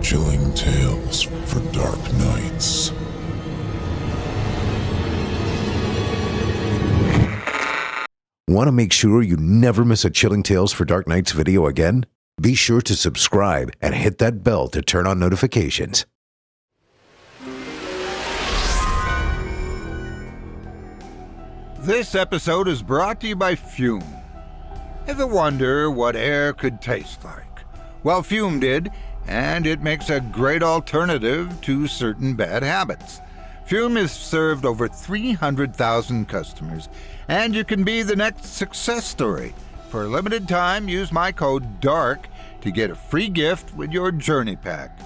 Chilling tales for dark nights. Want to make sure you never miss a Chilling Tales for Dark Nights video again? Be sure to subscribe and hit that bell to turn on notifications. This episode is brought to you by Fume. Ever wonder what air could taste like? Well, Fume did, and it makes a great alternative to certain bad habits. Fume has served over 300,000 customers, and you can be the next success story. For a limited time, use my code DARK to get a free gift with your journey pack.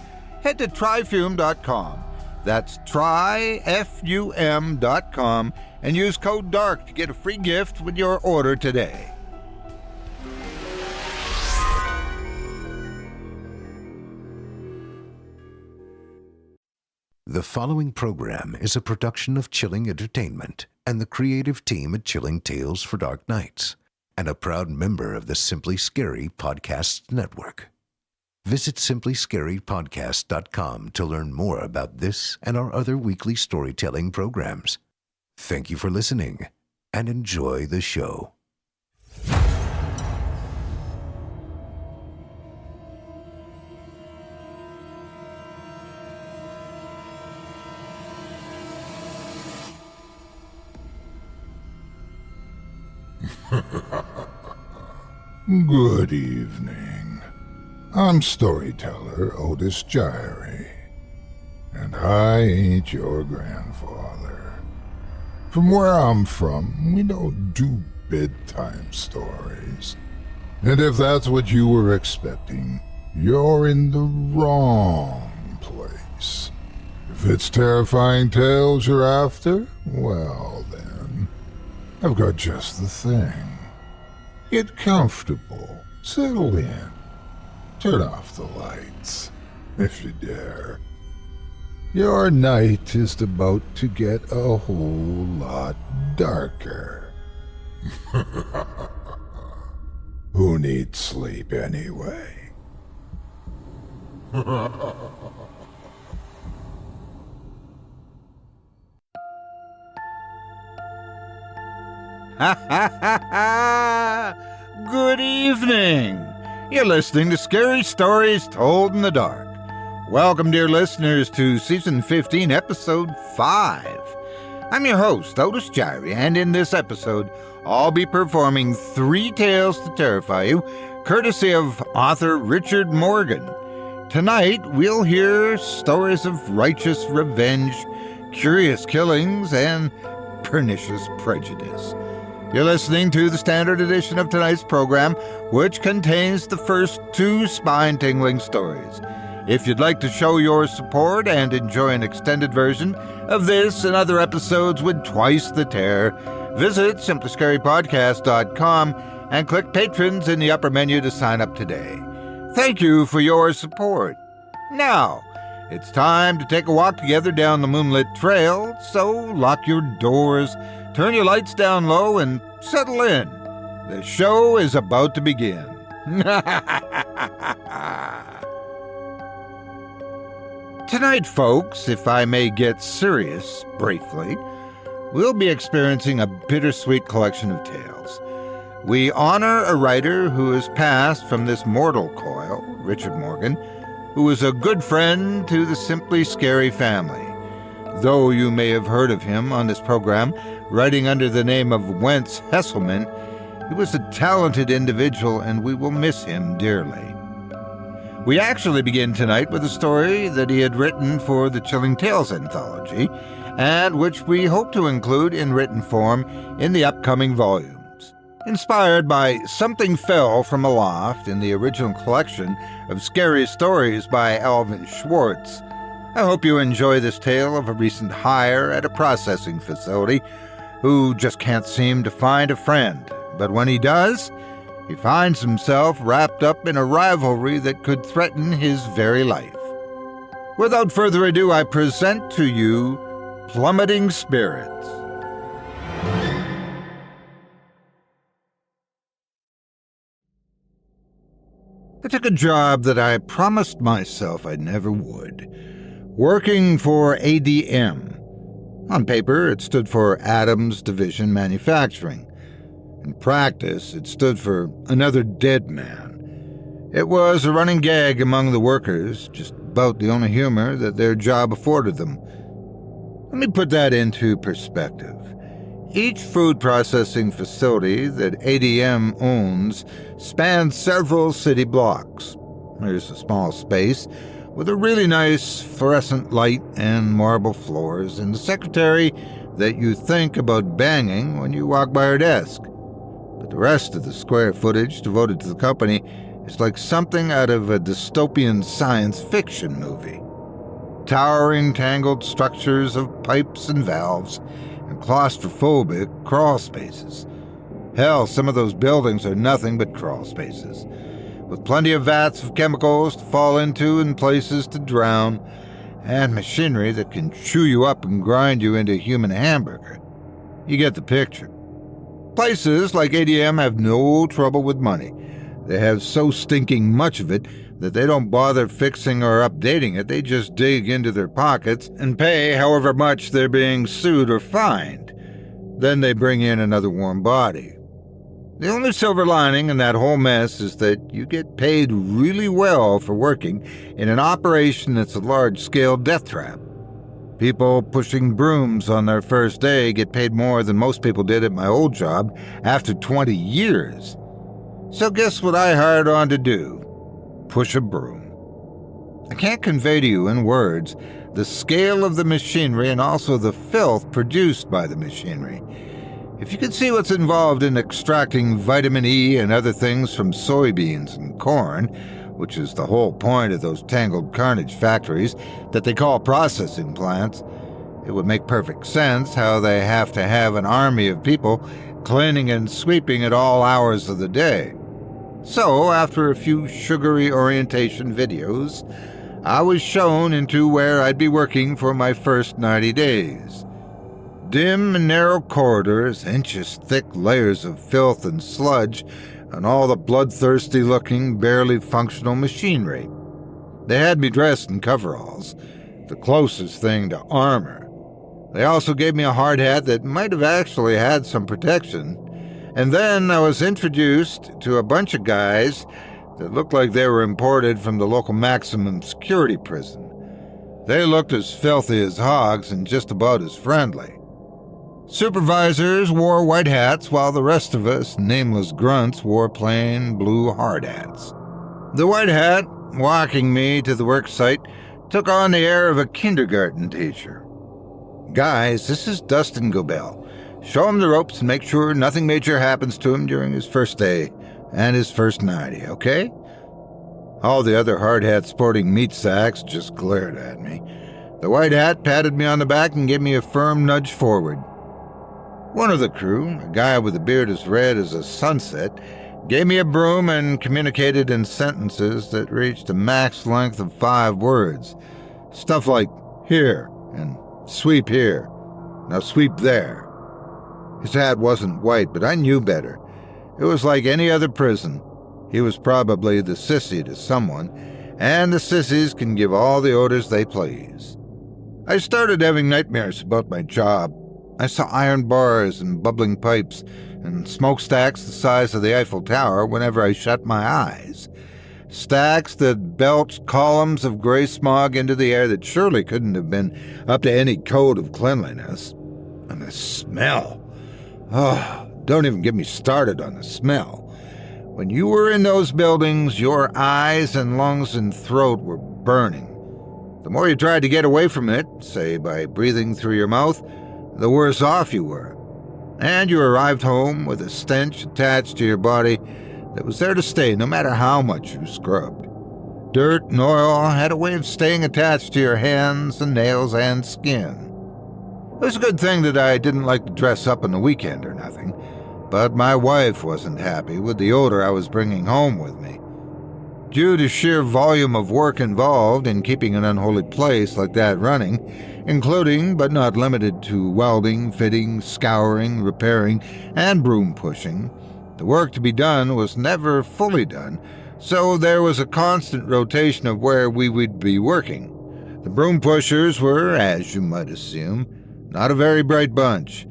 Head to tryfume.com. That's tryfum.com and use code DARK to get a free gift with your order today. The following program is a production of Chilling Entertainment and the creative team at Chilling Tales for Dark Nights, and a proud member of the Simply Scary Podcasts Network. Visit simplyscarypodcast.com to learn more about this and our other weekly storytelling programs. Thank you for listening, and enjoy the show. Good evening. I'm storyteller Otis Jiry, and I ain't your grandfather. From where I'm from, we don't do bedtime stories. And if that's what you were expecting, you're in the wrong place. If it's terrifying tales you're after, well then, I've got just the thing. Get comfortable, settle in, turn off the lights, if you dare. Your night is about to get a whole lot darker. Who needs sleep anyway? Ha ha ha ha! Good evening! You're listening to Scary Stories Told in the Dark. Welcome, dear listeners, to Season 15, Episode 5. I'm your host, Otis Jiry, and in this episode, I'll be performing 3 tales to terrify you, courtesy of author Richard Morgan. Tonight, we'll hear stories of righteous revenge, curious killings, and pernicious prejudice. You're listening to the standard edition of tonight's program, which contains the first 2 spine-tingling stories. If you'd like to show your support and enjoy an extended version of this and other episodes with twice the terror, visit simplyscarypodcast.com and click Patrons in the upper menu to sign up today. Thank you for your support. Now, it's time to take a walk together down the moonlit trail, so lock your doors, turn your lights down low, and settle in. The show is about to begin. Tonight, folks, if I may get serious briefly, we'll be experiencing a bittersweet collection of tales. We honor a writer who has passed from this mortal coil, Richard Morgan, who was a good friend to the Simply Scary family. Though you may have heard of him on this program, writing under the name of Wentz Hesselman, he was a talented individual, and we will miss him dearly. We actually begin tonight with a story that he had written for the Chilling Tales anthology, and which we hope to include in written form in the upcoming volumes. Inspired by Something Fell from Aloft in the original collection of Scary Stories by Alvin Schwartz, I hope you enjoy this tale of a recent hire at a processing facility who just can't seem to find a friend, but when he does, he finds himself wrapped up in a rivalry that could threaten his very life. Without further ado, I present to you Plummeting Spirits. I took a job that I promised myself I never would, working for ADM. On paper, it stood for Adams Division Manufacturing. In practice, it stood for Another Dead Man. It was a running gag among the workers, just about the only humor that their job afforded them. Let me put that into perspective. Each food processing facility that ADM owns spans several city blocks. There's a small space with a really nice fluorescent light and marble floors and the secretary that you think about banging when you walk by her desk. But the rest of the square footage devoted to the company is like something out of a dystopian science fiction movie. Towering, tangled structures of pipes and valves and claustrophobic crawl spaces. Hell, some of those buildings are nothing but crawl spaces, with plenty of vats of chemicals to fall into and places to drown, and machinery that can chew you up and grind you into a human hamburger. You get the picture. Places like ADM have no trouble with money. They have so stinking much of it that they don't bother fixing or updating it. They just dig into their pockets and pay however much they're being sued or fined. Then they bring in another warm body. The only silver lining in that whole mess is that you get paid really well for working in an operation that's a large-scale death trap. People pushing brooms on their first day get paid more than most people did at my old job after 20 years. So guess what I hired on to do? Push a broom. I can't convey to you in words the scale of the machinery and also the filth produced by the machinery. If you could see what's involved in extracting vitamin E and other things from soybeans and corn, which is the whole point of those tangled carnage factories that they call processing plants, it would make perfect sense how they have to have an army of people cleaning and sweeping at all hours of the day. So, after a few sugary orientation videos, I was shown into where I'd be working for my first 90 days. Dim and narrow corridors, inches thick layers of filth and sludge, and all the bloodthirsty-looking, barely functional machinery. They had me dressed in coveralls, the closest thing to armor. They also gave me a hard hat that might have actually had some protection. And then I was introduced to a bunch of guys that looked like they were imported from the local maximum security prison. They looked as filthy as hogs and just about as friendly. Supervisors wore white hats while the rest of us, nameless grunts, wore plain blue hard hats. The white hat, walking me to the work site, took on the air of a kindergarten teacher. Guys, this is Dustin Gobel. Show him the ropes and make sure nothing major happens to him during his first day and his first 90, okay? All the other hard hat sporting meat sacks just glared at me. The white hat patted me on the back and gave me a firm nudge forward. One of the crew, a guy with a beard as red as a sunset, gave me a broom and communicated in sentences that reached a max length of 5 words. Stuff like, here, and sweep here. Now sweep there. His hat wasn't white, but I knew better. It was like any other prison. He was probably the sissy to someone, and the sissies can give all the orders they please. I started having nightmares about my job. I saw iron bars and bubbling pipes and smokestacks the size of the Eiffel Tower whenever I shut my eyes. Stacks that belched columns of gray smog into the air that surely couldn't have been up to any code of cleanliness. And the smell. Oh, don't even get me started on the smell. When you were in those buildings, your eyes and lungs and throat were burning. The more you tried to get away from it, say by breathing through your mouth, the worse off you were. And you arrived home with a stench attached to your body that was there to stay no matter how much you scrubbed. Dirt and oil had a way of staying attached to your hands and nails and skin. It was a good thing that I didn't like to dress up on the weekend or nothing, but my wife wasn't happy with the odor I was bringing home with me. Due to sheer volume of work involved in keeping an unholy place like that running, including but not limited to welding, fitting, scouring, repairing, and broom pushing, the work to be done was never fully done, so there was a constant rotation of where we would be working. The broom pushers were, as you might assume, not a very bright bunch.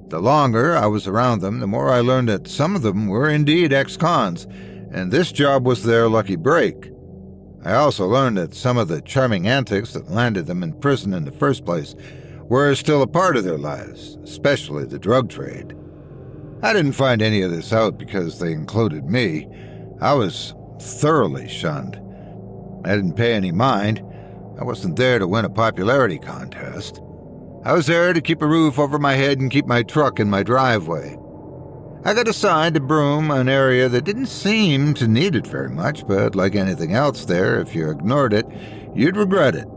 The longer I was around them, the more I learned that some of them were indeed ex-cons, and this job was their lucky break. I also learned that some of the charming antics that landed them in prison in the first place were still a part of their lives, especially the drug trade. I didn't find any of this out because they included me. I was thoroughly shunned. I didn't pay any mind. I wasn't there to win a popularity contest. I was there to keep a roof over my head and keep my truck in my driveway. I got assigned to broom an area that didn't seem to need it very much, but like anything else there, if you ignored it, you'd regret it.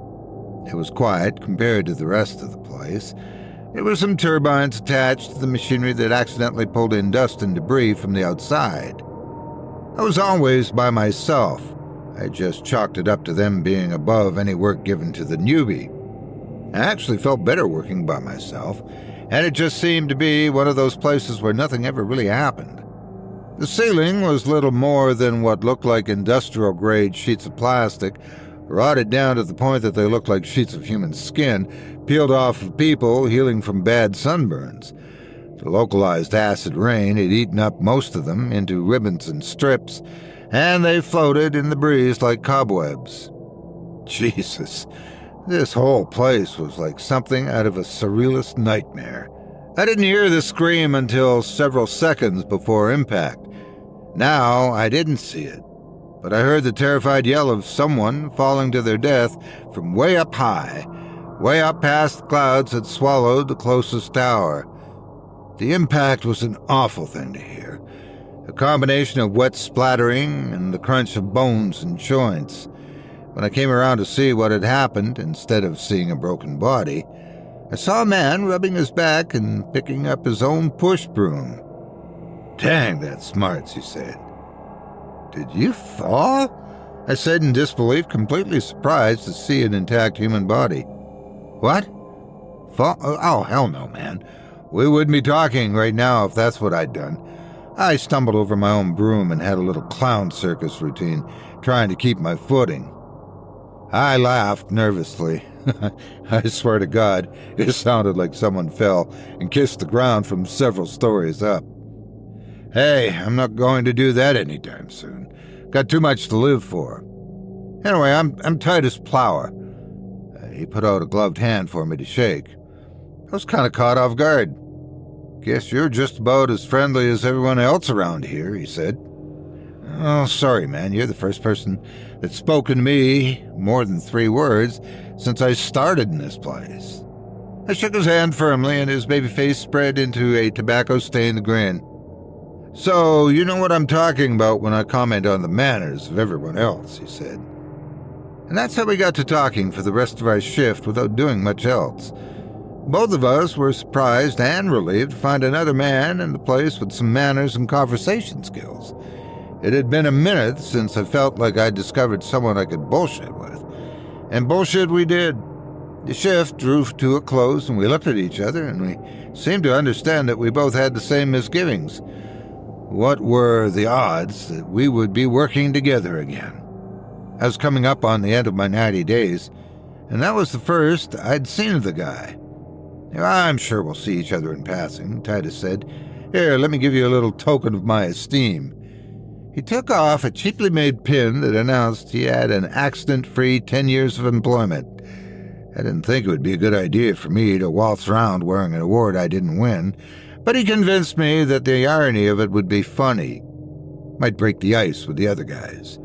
It was quiet compared to the rest of the place. There were some turbines attached to the machinery that accidentally pulled in dust and debris from the outside. I was always by myself. I just chalked it up to them being above any work given to the newbie. I actually felt better working by myself, and it just seemed to be one of those places where nothing ever really happened. The ceiling was little more than what looked like industrial-grade sheets of plastic, rotted down to the point that they looked like sheets of human skin, peeled off of people healing from bad sunburns. The localized acid rain had eaten up most of them into ribbons and strips, and they floated in the breeze like cobwebs. Jesus, this whole place was like something out of a surrealist nightmare. I didn't hear the scream until several seconds before impact. Now I didn't see it, but I heard the terrified yell of someone falling to their death from way up high, way up past the clouds that swallowed the closest tower. The impact was an awful thing to hear, a combination of wet splattering and the crunch of bones and joints. When I came around to see what had happened, instead of seeing a broken body, I saw a man rubbing his back and picking up his own push broom. "Dang, that's smarts," he said. "Did you fall?" I said in disbelief, completely surprised to see an intact human body. "What? Fall? Oh, hell no, man. We wouldn't be talking right now if that's what I'd done. I stumbled over my own broom and had a little clown circus routine, trying to keep my footing." I laughed nervously. I swear to God, it sounded like someone fell and kissed the ground from several stories up. Hey, I'm not going to do that anytime soon. Got too much to live for. Anyway, I'm Titus Plower. He put out a gloved hand for me to shake. I was kind of caught off guard. "Guess you're just about as friendly as everyone else around here," he said. "Oh, sorry, man. You're the first person that's spoken to me more than 3 words since I started in this place." I shook his hand firmly, and his baby face spread into a tobacco-stained grin. "So, you know what I'm talking about when I comment on the manners of everyone else," he said. And that's how we got to talking for the rest of our shift without doing much else. Both of us were surprised and relieved to find another man in the place with some manners and conversation skills. It had been a minute since I felt like I'd discovered someone I could bullshit with. And bullshit we did. The shift drew to a close, and we looked at each other, and we seemed to understand that we both had the same misgivings. What were the odds that we would be working together again? I was coming up on the end of my 90 days, and that was the first I'd seen of the guy. "I'm sure we'll see each other in passing," Titus said. "Here, let me give you a little token of my esteem." He took off a cheaply made pin that announced he had an accident-free 10 years of employment. I didn't think it would be a good idea for me to waltz around wearing an award I didn't win, but he convinced me that the irony of it would be funny. Might break the ice with the other guys.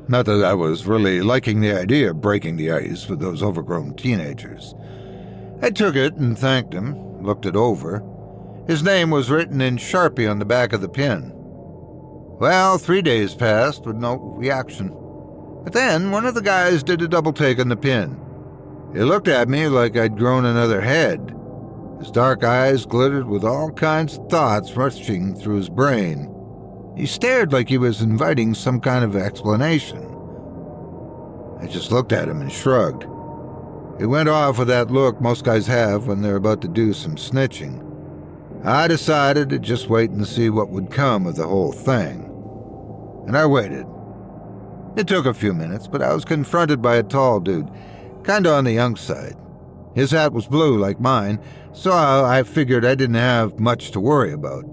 Not that I was really liking the idea of breaking the ice with those overgrown teenagers. I took it and thanked him, looked it over. His name was written in Sharpie on the back of the pin. Well, 3 days passed with no reaction. But then one of the guys did a double take on the pin. He looked at me like I'd grown another head. His dark eyes glittered with all kinds of thoughts rushing through his brain. He stared like he was inviting some kind of explanation. I just looked at him and shrugged. He went off with that look most guys have when they're about to do some snitching. I decided to just wait and see what would come of the whole thing. And I waited. It took a few minutes, but I was confronted by a tall dude, kinda on the young side. His hat was blue like mine, so I figured I didn't have much to worry about.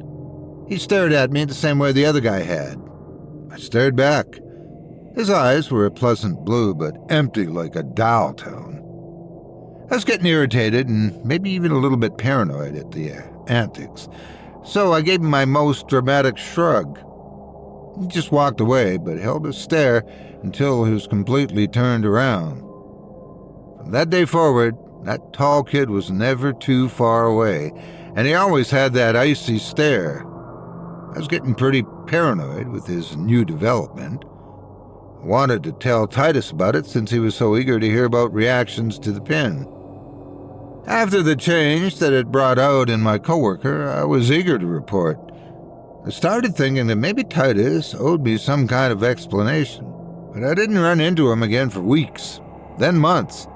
He stared at me the same way the other guy had. I stared back. His eyes were a pleasant blue, but empty like a dial tone. I was getting irritated and maybe even a little bit paranoid at the antics, so I gave him my most dramatic shrug. He just walked away, but held his stare until he was completely turned around. From that day forward, that tall kid was never too far away, and he always had that icy stare. I was getting pretty paranoid with his new development. I wanted to tell Titus about it since he was so eager to hear about reactions to the pin. After the change that it brought out in my coworker, I was eager to report. I started thinking that maybe Titus owed me some kind of explanation, but I didn't run into him again for weeks, then months.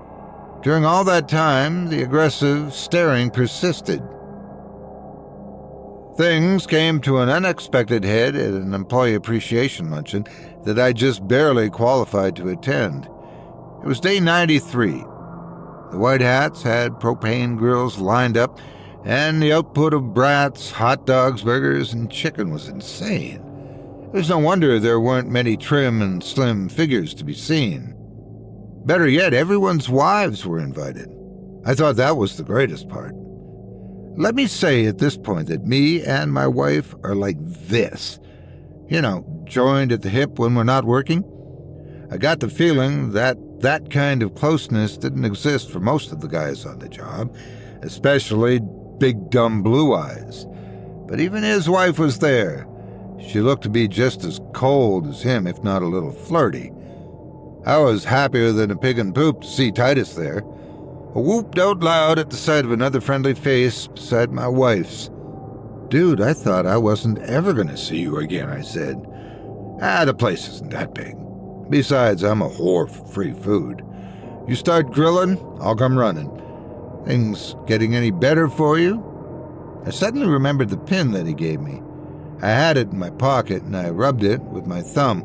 During all that time, the aggressive staring persisted. Things came to an unexpected head at an employee appreciation luncheon that I just barely qualified to attend. It was day 93. The white hats had propane grills lined up, and the output of brats, hot dogs, burgers, and chicken was insane. It was no wonder there weren't many trim and slim figures to be seen. Better yet, everyone's wives were invited. I thought that was the greatest part. Let me say at this point that me and my wife are like this. Joined at the hip when we're not working. I got the feeling that that kind of closeness didn't exist for most of the guys on the job, especially big dumb blue eyes. But even his wife was there. She looked to be just as cold as him, if not a little flirty. I was happier than a pig in poop to see Titus there. I whooped out loud at the sight of another friendly face beside my wife's. "Dude, I thought I wasn't ever going to see you again," I said. The place isn't that big. Besides, I'm a whore for free food. You start grilling, I'll come running. Things getting any better for you?" I suddenly remembered the pin that he gave me. I had it in my pocket and I rubbed it with my thumb,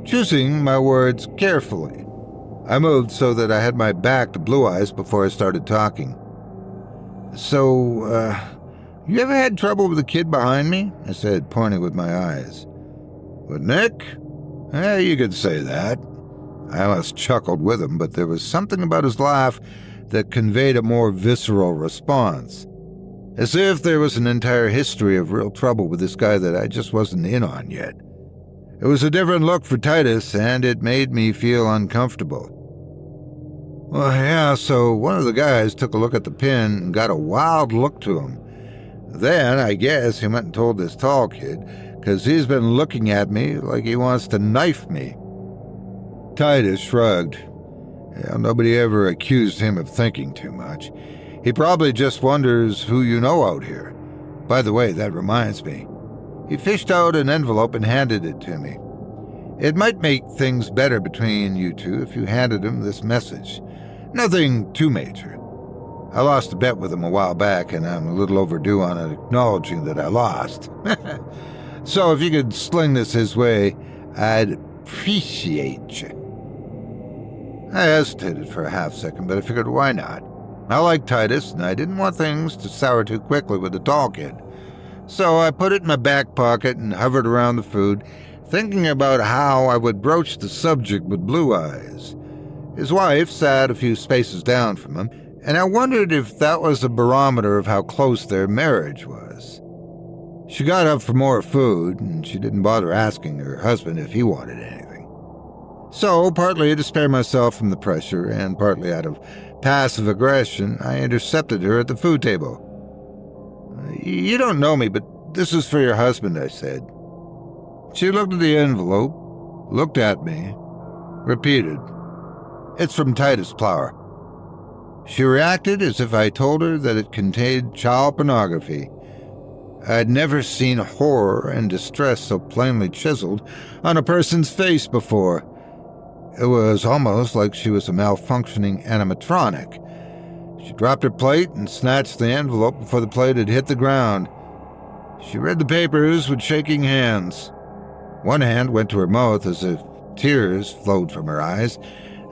choosing my words carefully. I moved so that I had my back to Blue Eyes before I started talking. "So, you ever had trouble with the kid behind me?" I said, pointing with my eyes. "With Nick? You could say that." I almost chuckled with him, but there was something about his laugh that conveyed a more visceral response. As if there was an entire history of real trouble with this guy that I just wasn't in on yet. It was a different look for Titus, and it made me feel uncomfortable. "Well, yeah, so one of the guys took a look at the pin and got a wild look to him. Then, I guess, he went and told this tall kid, because he's been looking at me like he wants to knife me." Titus shrugged. Nobody ever accused him of thinking too much. He probably just wonders who you know out here. By the way, that reminds me. He fished out an envelope and handed it to me. "It might make things better between you two if you handed him this message. Nothing too major. I lost a bet with him a while back, and I'm a little overdue on acknowledging that I lost. So if you could sling this his way, I'd appreciate you." I hesitated for a half second, but I figured why not? I liked Titus, and I didn't want things to sour too quickly with the tall kid. So I put it in my back pocket and hovered around the food, thinking about how I would broach the subject with Blue Eyes. His wife sat a few spaces down from him, and I wondered if that was a barometer of how close their marriage was. She got up for more food, and she didn't bother asking her husband if he wanted anything. So, partly to spare myself from the pressure, and partly out of passive aggression, I intercepted her at the food table. "You don't know me, but this is for your husband," I said. She looked at the envelope, looked at me, repeated, "It's from Titus Plower." She reacted as if I told her that it contained child pornography. I'd never seen horror and distress so plainly chiseled on a person's face before. It was almost like she was a malfunctioning animatronic. She dropped her plate and snatched the envelope before the plate had hit the ground. She read the papers with shaking hands. One hand went to her mouth as if tears flowed from her eyes,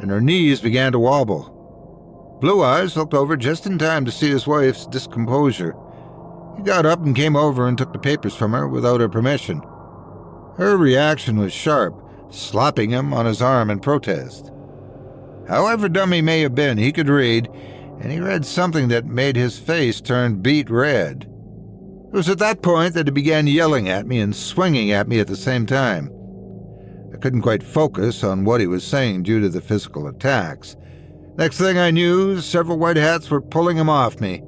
and her knees began to wobble. Blue Eyes looked over just in time to see his wife's discomposure. He got up and came over and took the papers from her without her permission. Her reaction was sharp, slapping him on his arm in protest. However dumb he may have been, he could read, and he read something that made his face turn beet red. It was at that point that he began yelling at me and swinging at me at the same time. I couldn't quite focus on what he was saying due to the physical attacks. Next thing I knew, several white hats were pulling him off me.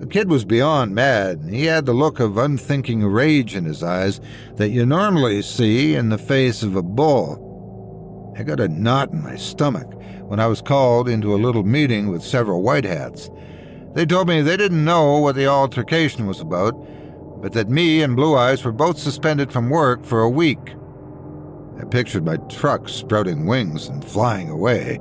The kid was beyond mad, and he had the look of unthinking rage in his eyes that you normally see in the face of a bull. I got a knot in my stomach when I was called into a little meeting with several white hats. They told me they didn't know what the altercation was about, but that me and Blue Eyes were both suspended from work for a week. I pictured my truck sprouting wings and flying away.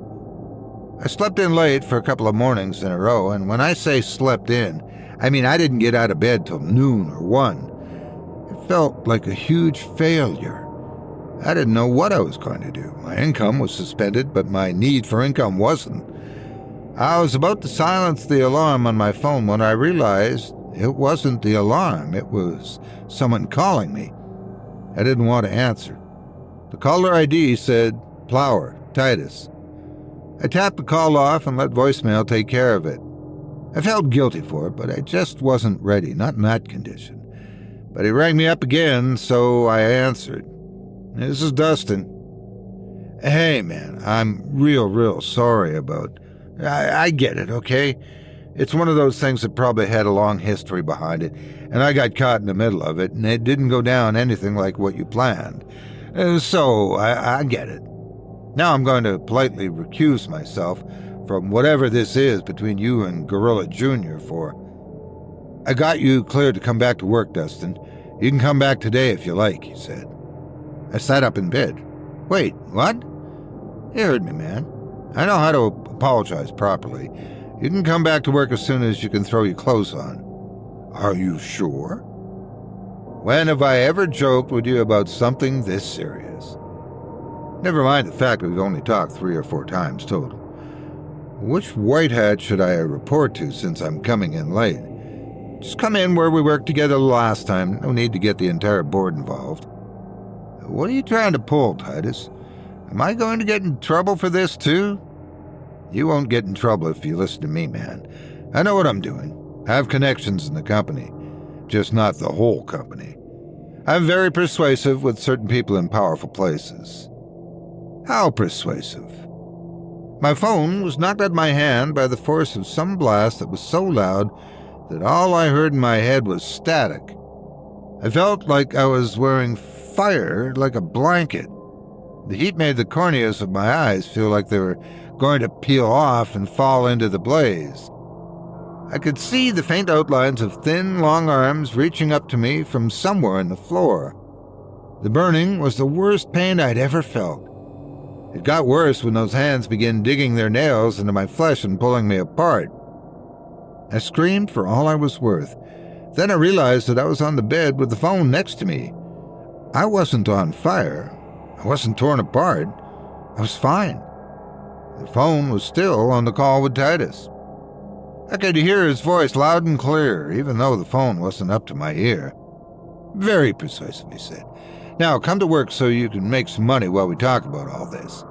I slept in late for a couple of mornings in a row, and when I say slept in, I mean I didn't get out of bed till noon or 1. It felt like a huge failure. I didn't know what I was going to do. My income was suspended, but my need for income wasn't. I was about to silence the alarm on my phone when I realized it wasn't the alarm. It was someone calling me. I didn't want to answer. The caller ID said, Plower, Titus. I tapped the call off and let voicemail take care of it. I felt guilty for it, but I just wasn't ready, not in that condition. But he rang me up again, so I answered. This is Dustin. Hey, man, I'm real sorry about... I get it, okay? It's one of those things that probably had a long history behind it, and I got caught in the middle of it, and it didn't go down anything like what you planned. So I get it. Now I'm going to politely recuse myself from whatever this is between you and Gorilla Jr. for. I got you cleared to come back to work, Dustin. You can come back today if you like, he said. I sat up in bed. Wait, what? You heard me, man. I know how to apologize properly. You can come back to work as soon as you can throw your clothes on. Are you sure? When have I ever joked with you about something this serious? Never mind the fact that we've only talked 3 or 4 times total. Which white hat should I report to since I'm coming in late? Just come in where we worked together last time. No need to get the entire board involved. What are you trying to pull, Titus? Am I going to get in trouble for this too? You won't get in trouble if you listen to me, man. I know what I'm doing. I have connections in the company. Just not the whole company. I'm very persuasive with certain people in powerful places. How persuasive? My phone was knocked out of my hand by the force of some blast that was so loud that all I heard in my head was static. I felt like I was wearing fire like a blanket. The heat made the corneas of my eyes feel like they were going to peel off and fall into the blaze. I could see the faint outlines of thin, long arms reaching up to me from somewhere in the floor. The burning was the worst pain I'd ever felt. It got worse when those hands began digging their nails into my flesh and pulling me apart. I screamed for all I was worth. Then I realized that I was on the bed with the phone next to me. I wasn't on fire. I wasn't torn apart. I was fine. The phone was still on the call with Titus. I could hear his voice loud and clear, even though the phone wasn't up to my ear. Very persuasive, he said. Now, come to work so you can make some money while we talk about all this.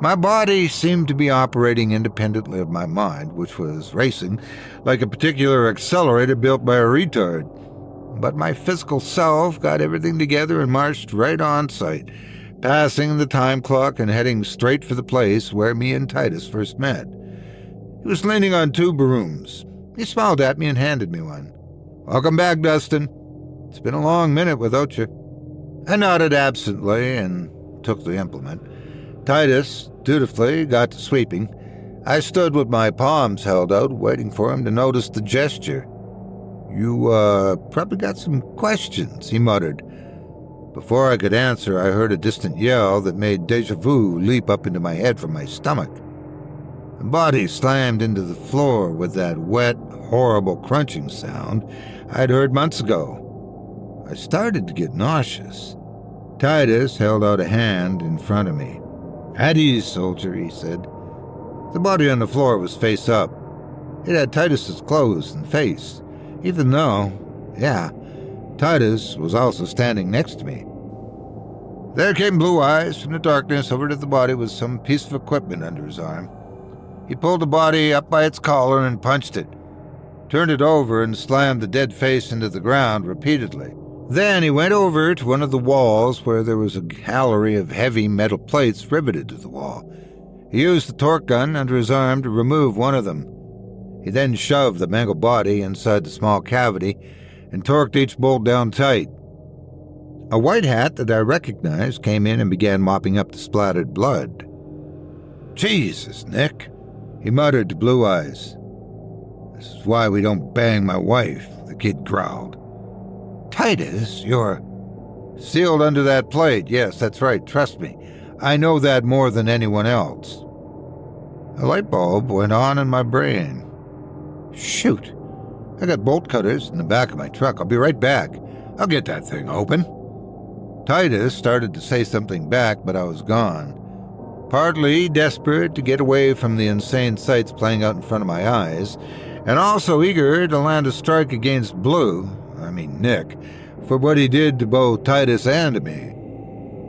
My body seemed to be operating independently of my mind, which was racing like a particular accelerator built by a retard. But my physical self got everything together and marched right on site, passing the time clock and heading straight for the place where me and Titus first met. He was leaning on 2 brooms. He smiled at me and handed me one. Welcome back, Dustin. It's been a long minute without you. I nodded absently and took the implement. Titus dutifully got to sweeping. I stood with my palms held out, waiting for him to notice the gesture. You, probably got some questions, he muttered. Before I could answer, I heard a distant yell that made déjà vu leap up into my head from my stomach. My body slammed into the floor with that wet, horrible crunching sound I'd heard months ago. I started to get nauseous. Titus held out a hand in front of me. "At ease, soldier," he said. The body on the floor was face up. It had Titus's clothes and face, even though, Titus was also standing next to me. There came Blue Eyes from the darkness over to the body with some piece of equipment under his arm. He pulled the body up by its collar and punched it, turned it over and slammed the dead face into the ground repeatedly. Then he went over to one of the walls where there was a gallery of heavy metal plates riveted to the wall. He used the torque gun under his arm to remove one of them. He then shoved the mangled body inside the small cavity and torqued each bolt down tight. A white hat that I recognized came in and began mopping up the splattered blood. "Jesus, Nick," he muttered to Blue Eyes. "This is why we don't bang my wife," the kid growled. "Titus, you're sealed under that plate. Yes, that's right, trust me. I know that more than anyone else." A light bulb went on in my brain. Shoot, I got bolt cutters in the back of my truck. I'll be right back. I'll get that thing open. Titus started to say something back, but I was gone. Partly desperate to get away from the insane sights playing out in front of my eyes, and also eager to land a strike against Nick, for what he did to both Titus and me.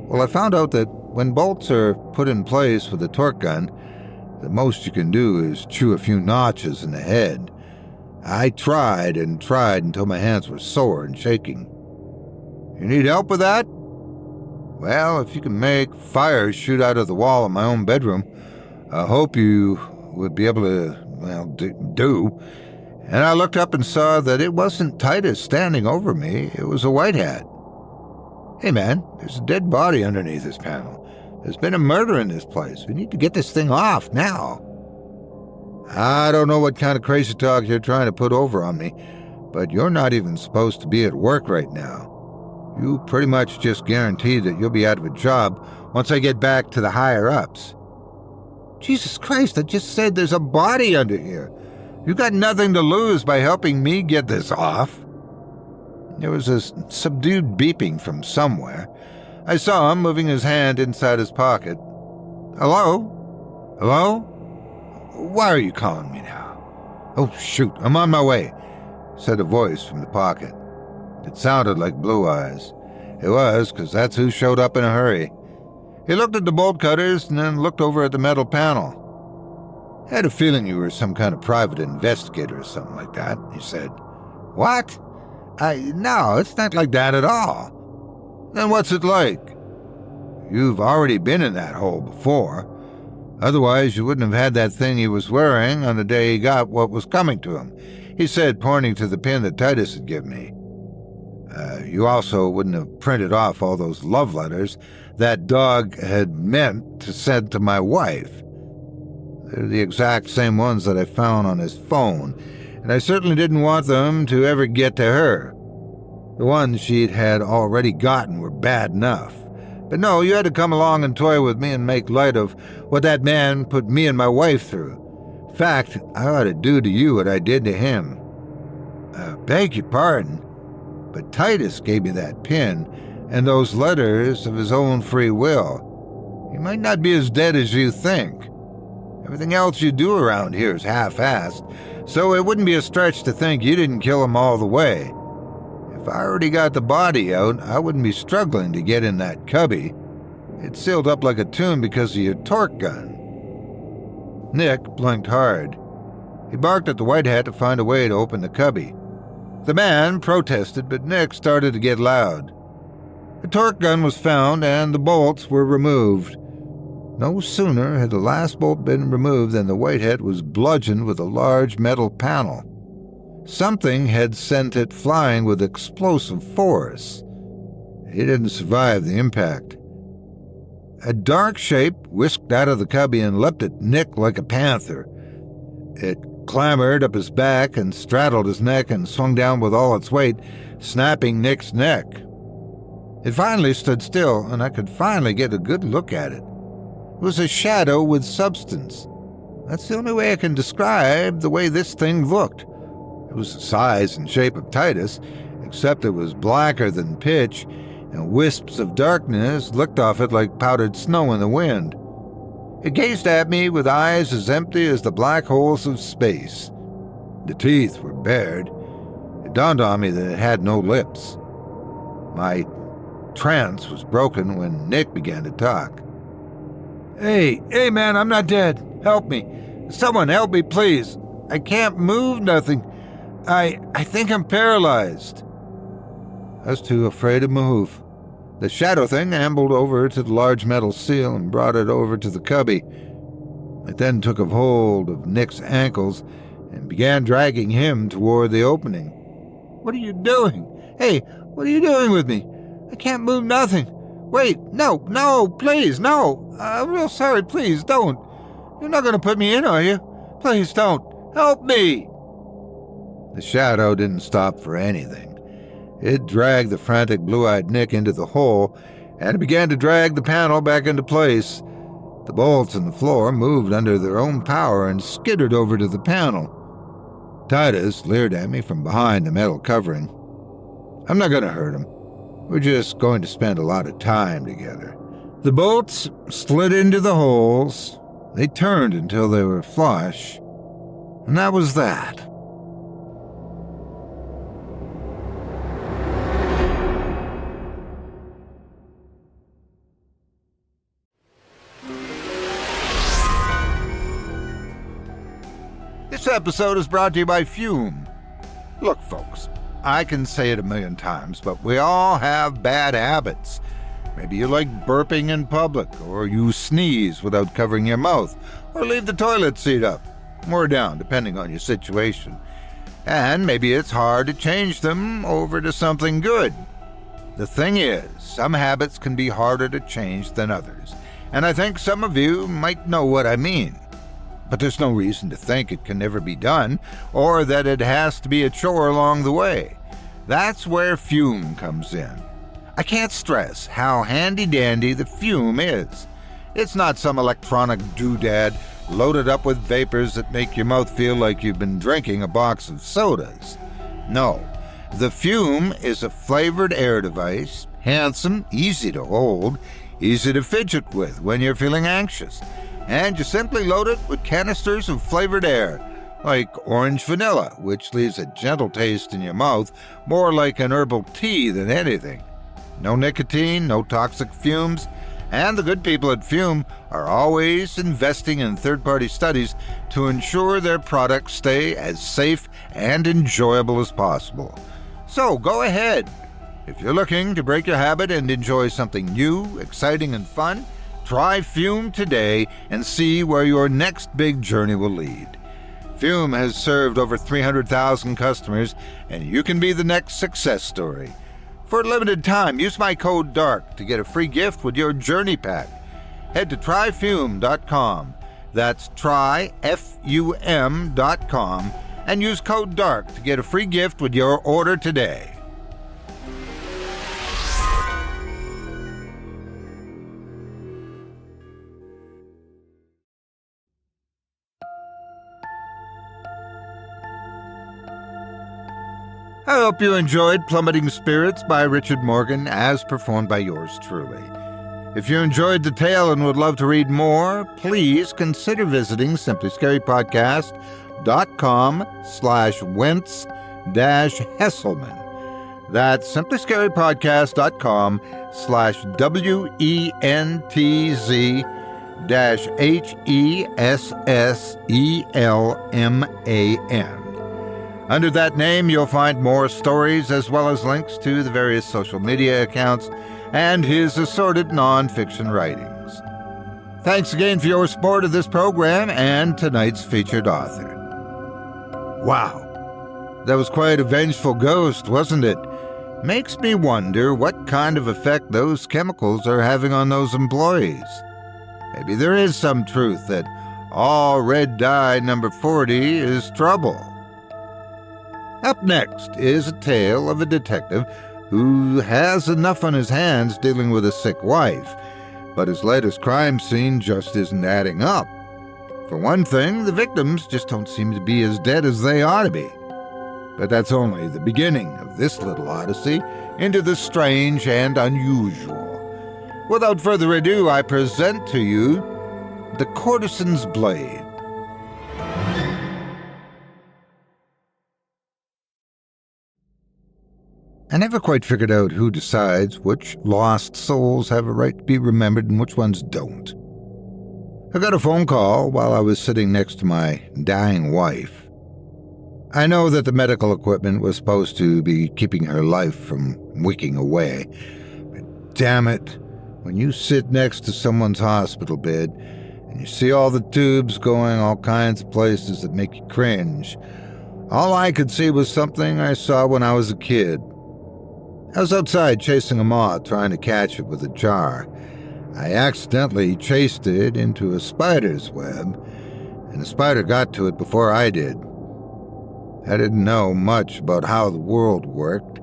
Well, I found out that when bolts are put in place with a torque gun, the most you can do is chew a few notches in the head. I tried and tried until my hands were sore and shaking. "You need help with that?" "Well, if you can make fire shoot out of the wall in my own bedroom, I hope you would be able to, do." And I looked up and saw that it wasn't Titus standing over me, it was a white hat. "Hey man, there's a dead body underneath this panel. There's been a murder in this place. We need to get this thing off now." "I don't know what kind of crazy talk you're trying to put over on me, but you're not even supposed to be at work right now. You pretty much just guaranteed that you'll be out of a job once I get back to the higher-ups." "Jesus Christ, I just said there's a body under here. You got nothing to lose by helping me get this off." There was a subdued beeping from somewhere. I saw him moving his hand inside his pocket. "Hello? Hello? Why are you calling me now?" "Oh, shoot, I'm on my way," said a voice from the pocket. It sounded like Blue Eyes. It was, because that's who showed up in a hurry. He looked at the bolt cutters and then looked over at the metal panel. "I had a feeling you were some kind of private investigator or something like that," he said. "What? No, it's not like that at all." "Then what's it like?" "You've already been in that hole before. Otherwise, you wouldn't have had that thing he was wearing on the day he got what was coming to him," he said, pointing to the pin that Titus had given me. You also wouldn't have printed off all those love letters that dog had meant to send to my wife. They're the exact same ones that I found on his phone, and I certainly didn't want them to ever get to her. The ones she'd had already gotten were bad enough. But no, you had to come along and toy with me and make light of what that man put me and my wife through. In fact, I ought to do to you what I did to him. Beg your pardon, but Titus gave me that pin and those letters of his own free will. He might not be as dead as you think. Everything else you do around here is half-assed, so it wouldn't be a stretch to think you didn't kill him all the way. If I already got the body out, I wouldn't be struggling to get in that cubby. It's sealed up like a tomb because of your torque gun." Nick blinked hard. He barked at the white hat to find a way to open the cubby. The man protested, but Nick started to get loud. The torque gun was found and the bolts were removed. No sooner had the last bolt been removed than the white hat was bludgeoned with a large metal panel. Something had sent it flying with explosive force. He didn't survive the impact. A dark shape whisked out of the cubby and leapt at Nick like a panther. It clambered up his back and straddled his neck and swung down with all its weight, snapping Nick's neck. It finally stood still, and I could finally get a good look at it. It was a shadow with substance. That's the only way I can describe the way this thing looked. It was the size and shape of Titus, except it was blacker than pitch, and wisps of darkness licked off it like powdered snow in the wind. It gazed at me with eyes as empty as the black holes of space. The teeth were bared. It dawned on me that it had no lips. My trance was broken when Nick began to talk. Hey man, I'm not dead. Help me. Someone help me, please. I can't move nothing. I think I'm paralyzed. I was too afraid to move. The shadow thing ambled over to the large metal seal and brought it over to the cubby. It then took a hold of Nick's ankles and began dragging him toward the opening. What are you doing? Hey, what are you doing with me? I can't move nothing. Wait, no, please, no. I'm real sorry, please, don't. You're not going to put me in, are you? Please don't. Help me. The shadow didn't stop for anything. It dragged the frantic blue-eyed Nick into the hole, and it began to drag the panel back into place. The bolts in the floor moved under their own power and skittered over to the panel. Titus leered at me from behind the metal covering. I'm not going to hurt him. We're just going to spend a lot of time together. The bolts slid into the holes. They turned until they were flush. And that was that. This episode is brought to you by Fume. Look, folks, I can say it 1,000,000 times, but we all have bad habits. Maybe you like burping in public, or you sneeze without covering your mouth, or leave the toilet seat up, or down, depending on your situation. And maybe it's hard to change them over to something good. The thing is, some habits can be harder to change than others, and I think some of you might know what I mean. But there's no reason to think it can never be done, or that it has to be a chore along the way. That's where Fume comes in. I can't stress how handy-dandy the Fume is. It's not some electronic doodad loaded up with vapors that make your mouth feel like you've been drinking a box of sodas. No, the Fume is a flavored air device, handsome, easy to hold, easy to fidget with when you're feeling anxious. And you simply load it with canisters of flavored air, like orange vanilla, which leaves a gentle taste in your mouth, more like an herbal tea than anything. No nicotine, no toxic fumes, and the good people at Fume are always investing in third-party studies to ensure their products stay as safe and enjoyable as possible. So go ahead. If you're looking to break your habit and enjoy something new, exciting, and fun, try Fume today and see where your next big journey will lead. Fume has served over 300,000 customers, and you can be the next success story. For a limited time, use my code DARK to get a free gift with your journey pack. Head to tryfume.com. That's tryfum.com and use code DARK to get a free gift with your order today. I hope you enjoyed Plummeting Spirits by Richard Morgan, as performed by yours truly. If you enjoyed the tale and would love to read more, please consider visiting simplyscarypodcast.com/Wentz-Hesselman. That's simplyscarypodcast.com/WENTZ-HESSELMAN. Under that name, you'll find more stories as well as links to the various social media accounts and his assorted non-fiction writings. Thanks again for your support of this program and tonight's featured author. Wow, that was quite a vengeful ghost, wasn't it? Makes me wonder what kind of effect those chemicals are having on those employees. Maybe there is some truth that all red dye number 40 is trouble. Up next is a tale of a detective who has enough on his hands dealing with a sick wife, but his latest crime scene just isn't adding up. For one thing, the victims just don't seem to be as dead as they ought to be. But that's only the beginning of this little odyssey into the strange and unusual. Without further ado, I present to you the Courtesan's Blade. I never quite figured out who decides which lost souls have a right to be remembered and which ones don't. I got a phone call while I was sitting next to my dying wife. I know that the medical equipment was supposed to be keeping her life from wicking away, but damn it, when you sit next to someone's hospital bed and you see all the tubes going all kinds of places that make you cringe, all I could see was something I saw when I was a kid. I was outside chasing a moth, trying to catch it with a jar. I accidentally chased it into a spider's web, and the spider got to it before I did. I didn't know much about how the world worked.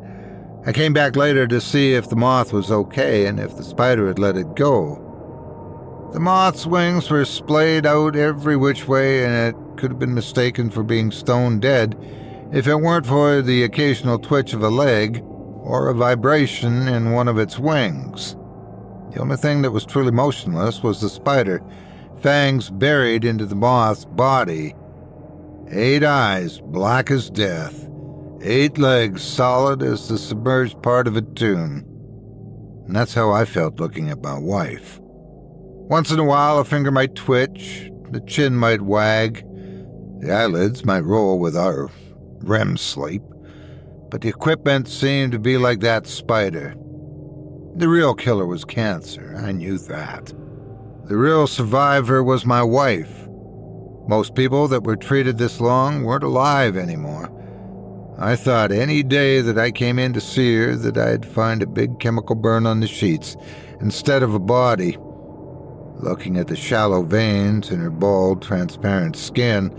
I came back later to see if the moth was okay and if the spider had let it go. The moth's wings were splayed out every which way, and it could have been mistaken for being stone dead if it weren't for the occasional twitch of a leg or a vibration in one of its wings. The only thing that was truly motionless was the spider, fangs buried into the moth's body. 8 eyes, black as death. 8 legs, solid as the submerged part of a tune. And that's how I felt looking at my wife. Once in a while, a finger might twitch, the chin might wag, the eyelids might roll with our REM sleep. But the equipment seemed to be like that spider. The real killer was cancer, I knew that. The real survivor was my wife. Most people that were treated this long weren't alive anymore. I thought any day that I came in to see her that I'd find a big chemical burn on the sheets instead of a body. Looking at the shallow veins in her bald, transparent skin,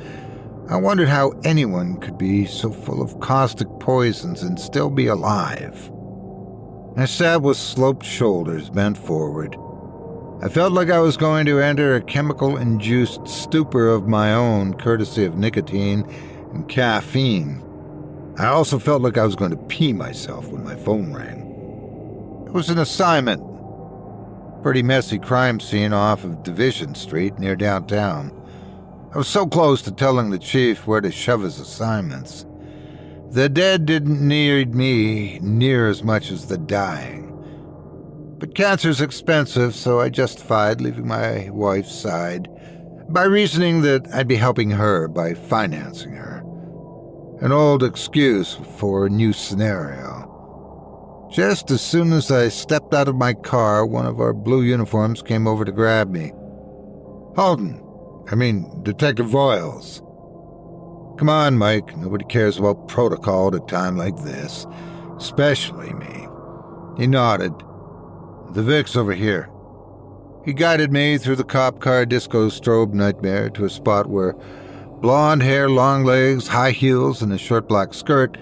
I wondered how anyone could be so full of caustic poisons and still be alive. I sat with sloped shoulders bent forward. I felt like I was going to enter a chemical-induced stupor of my own, courtesy of nicotine and caffeine. I also felt like I was going to pee myself when my phone rang. It was an assignment. Pretty messy crime scene off of Division Street near downtown. I was so close to telling the chief where to shove his assignments. The dead didn't need me near as much as the dying. But cancer's expensive, so I justified leaving my wife's side by reasoning that I'd be helping her by financing her. An old excuse for a new scenario. Just as soon as I stepped out of my car, one of our blue uniforms came over to grab me. Detective Voiles. Come on, Mike. Nobody cares about protocol at a time like this. Especially me. He nodded. The Vic's over here. He guided me through the cop car disco strobe nightmare to a spot where blonde hair, long legs, high heels, and a short black skirt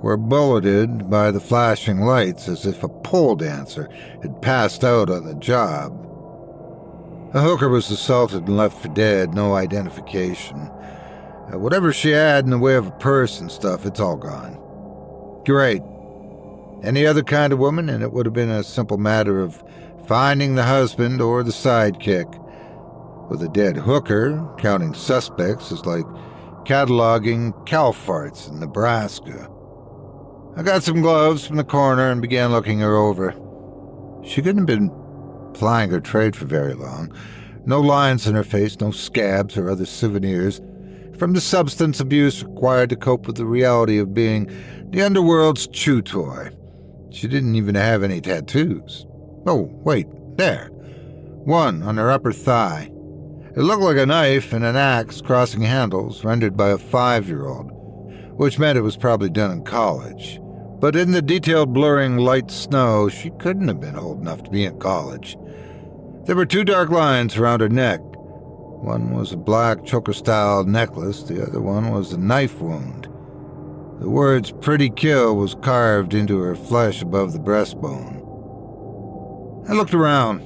were bulleted by the flashing lights as if a pole dancer had passed out on the job. A hooker was assaulted and left for dead, no identification. Whatever she had in the way of a purse and stuff, it's all gone. Great. Any other kind of woman, and it would have been a simple matter of finding the husband or the sidekick. With a dead hooker, counting suspects is like cataloging cow farts in Nebraska. I got some gloves from the corner and began looking her over. She couldn't have been plying her trade for very long. No lines in her face, no scabs or other souvenirs from the substance abuse required to cope with the reality of being the underworld's chew toy. She didn't even have any tattoos. Oh, wait, there. One on her upper thigh. It looked like a knife and an axe crossing handles rendered by a 5-year-old, which meant it was probably done in college. But in the detailed blurring light snow, she couldn't have been old enough to be in college. There were 2 dark lines around her neck. One was a black choker-style necklace, the other one was a knife wound. The words "Pretty Kill" was carved into her flesh above the breastbone. I looked around.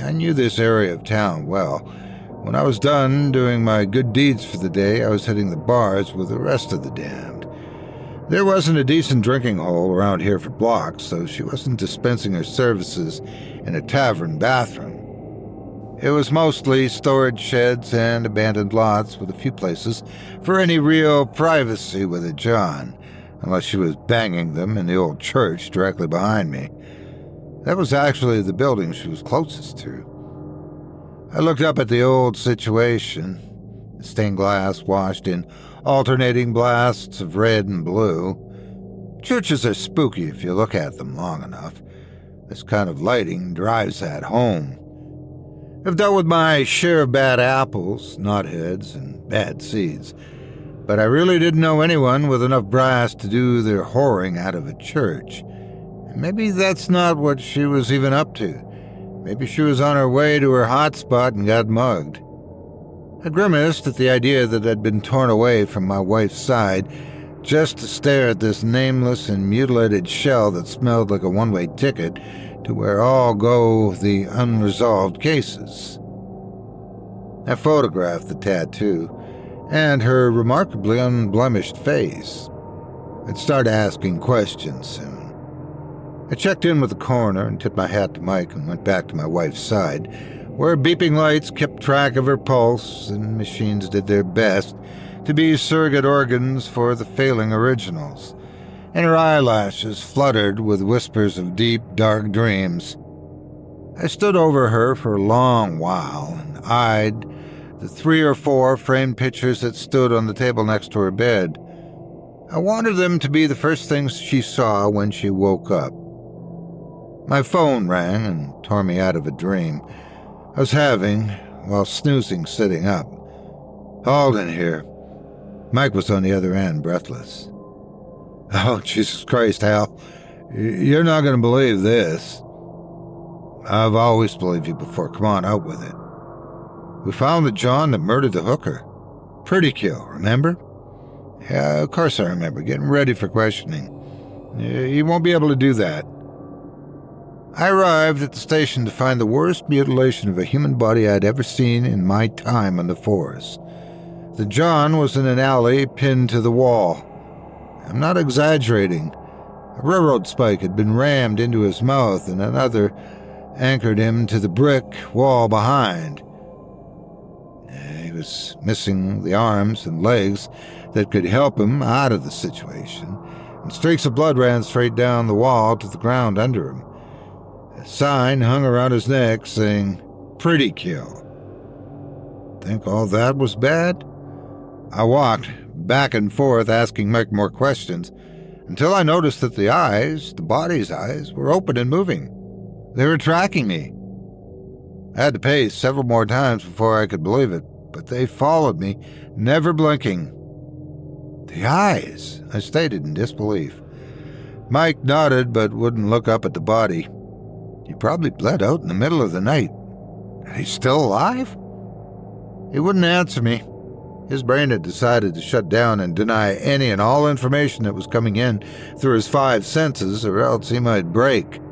I knew this area of town well. When I was done doing my good deeds for the day, I was hitting the bars with the rest of the damned. There wasn't a decent drinking hole around here for blocks, so she wasn't dispensing her services in a tavern bathroom. It was mostly storage sheds and abandoned lots with a few places for any real privacy with a John, unless she was banging them in the old church directly behind me. That was actually the building she was closest to. I looked up at the old situation, the stained glass washed in alternating blasts of red and blue. Churches are spooky if you look at them long enough. This kind of lighting drives that home. I've dealt with my share of bad apples, knotheads, and bad seeds, but I really didn't know anyone with enough brass to do their whoring out of a church. And maybe that's not what she was even up to. Maybe she was on her way to her hot spot and got mugged. I grimaced at the idea that I'd been torn away from my wife's side just to stare at this nameless and mutilated shell that smelled like a one-way ticket to where all go the unresolved cases. I photographed the tattoo and her remarkably unblemished face. I'd start asking questions soon. I checked in with the coroner and tipped my hat to Mike and went back to my wife's side, where beeping lights kept track of her pulse and machines did their best to be surrogate organs for the failing originals, and her eyelashes fluttered with whispers of deep, dark dreams. I stood over her for a long while and eyed the 3 or 4 framed pictures that stood on the table next to her bed. I wanted them to be the first things she saw when she woke up. My phone rang and tore me out of a dream I was having while snoozing sitting up. Holden here. Mike was on the other end, breathless. Oh, Jesus Christ, Hal. You're not going to believe this. I've always believed you before. Come on, out with it. We found the John that murdered the hooker. Pretty kill, remember? Yeah, of course I remember. Getting ready for questioning. You won't be able to do that. I arrived at the station to find the worst mutilation of a human body I'd ever seen in my time in the forest. The John was in an alley pinned to the wall. I'm not exaggerating. A railroad spike had been rammed into his mouth and another anchored him to the brick wall behind. He was missing the arms and legs that could help him out of the situation, and streaks of blood ran straight down the wall to the ground under him. A sign hung around his neck saying, "Pretty kill." Think all that was bad? I walked back and forth asking Mike more questions until I noticed that the eyes, the body's eyes, were open and moving. They were tracking me. I had to pace several more times before I could believe it, but they followed me, never blinking. The eyes, I stated in disbelief. Mike nodded but wouldn't look up at the body. He probably bled out in the middle of the night. He's still alive? He wouldn't answer me. His brain had decided to shut down and deny any and all information that was coming in through his 5 senses, or else he might break.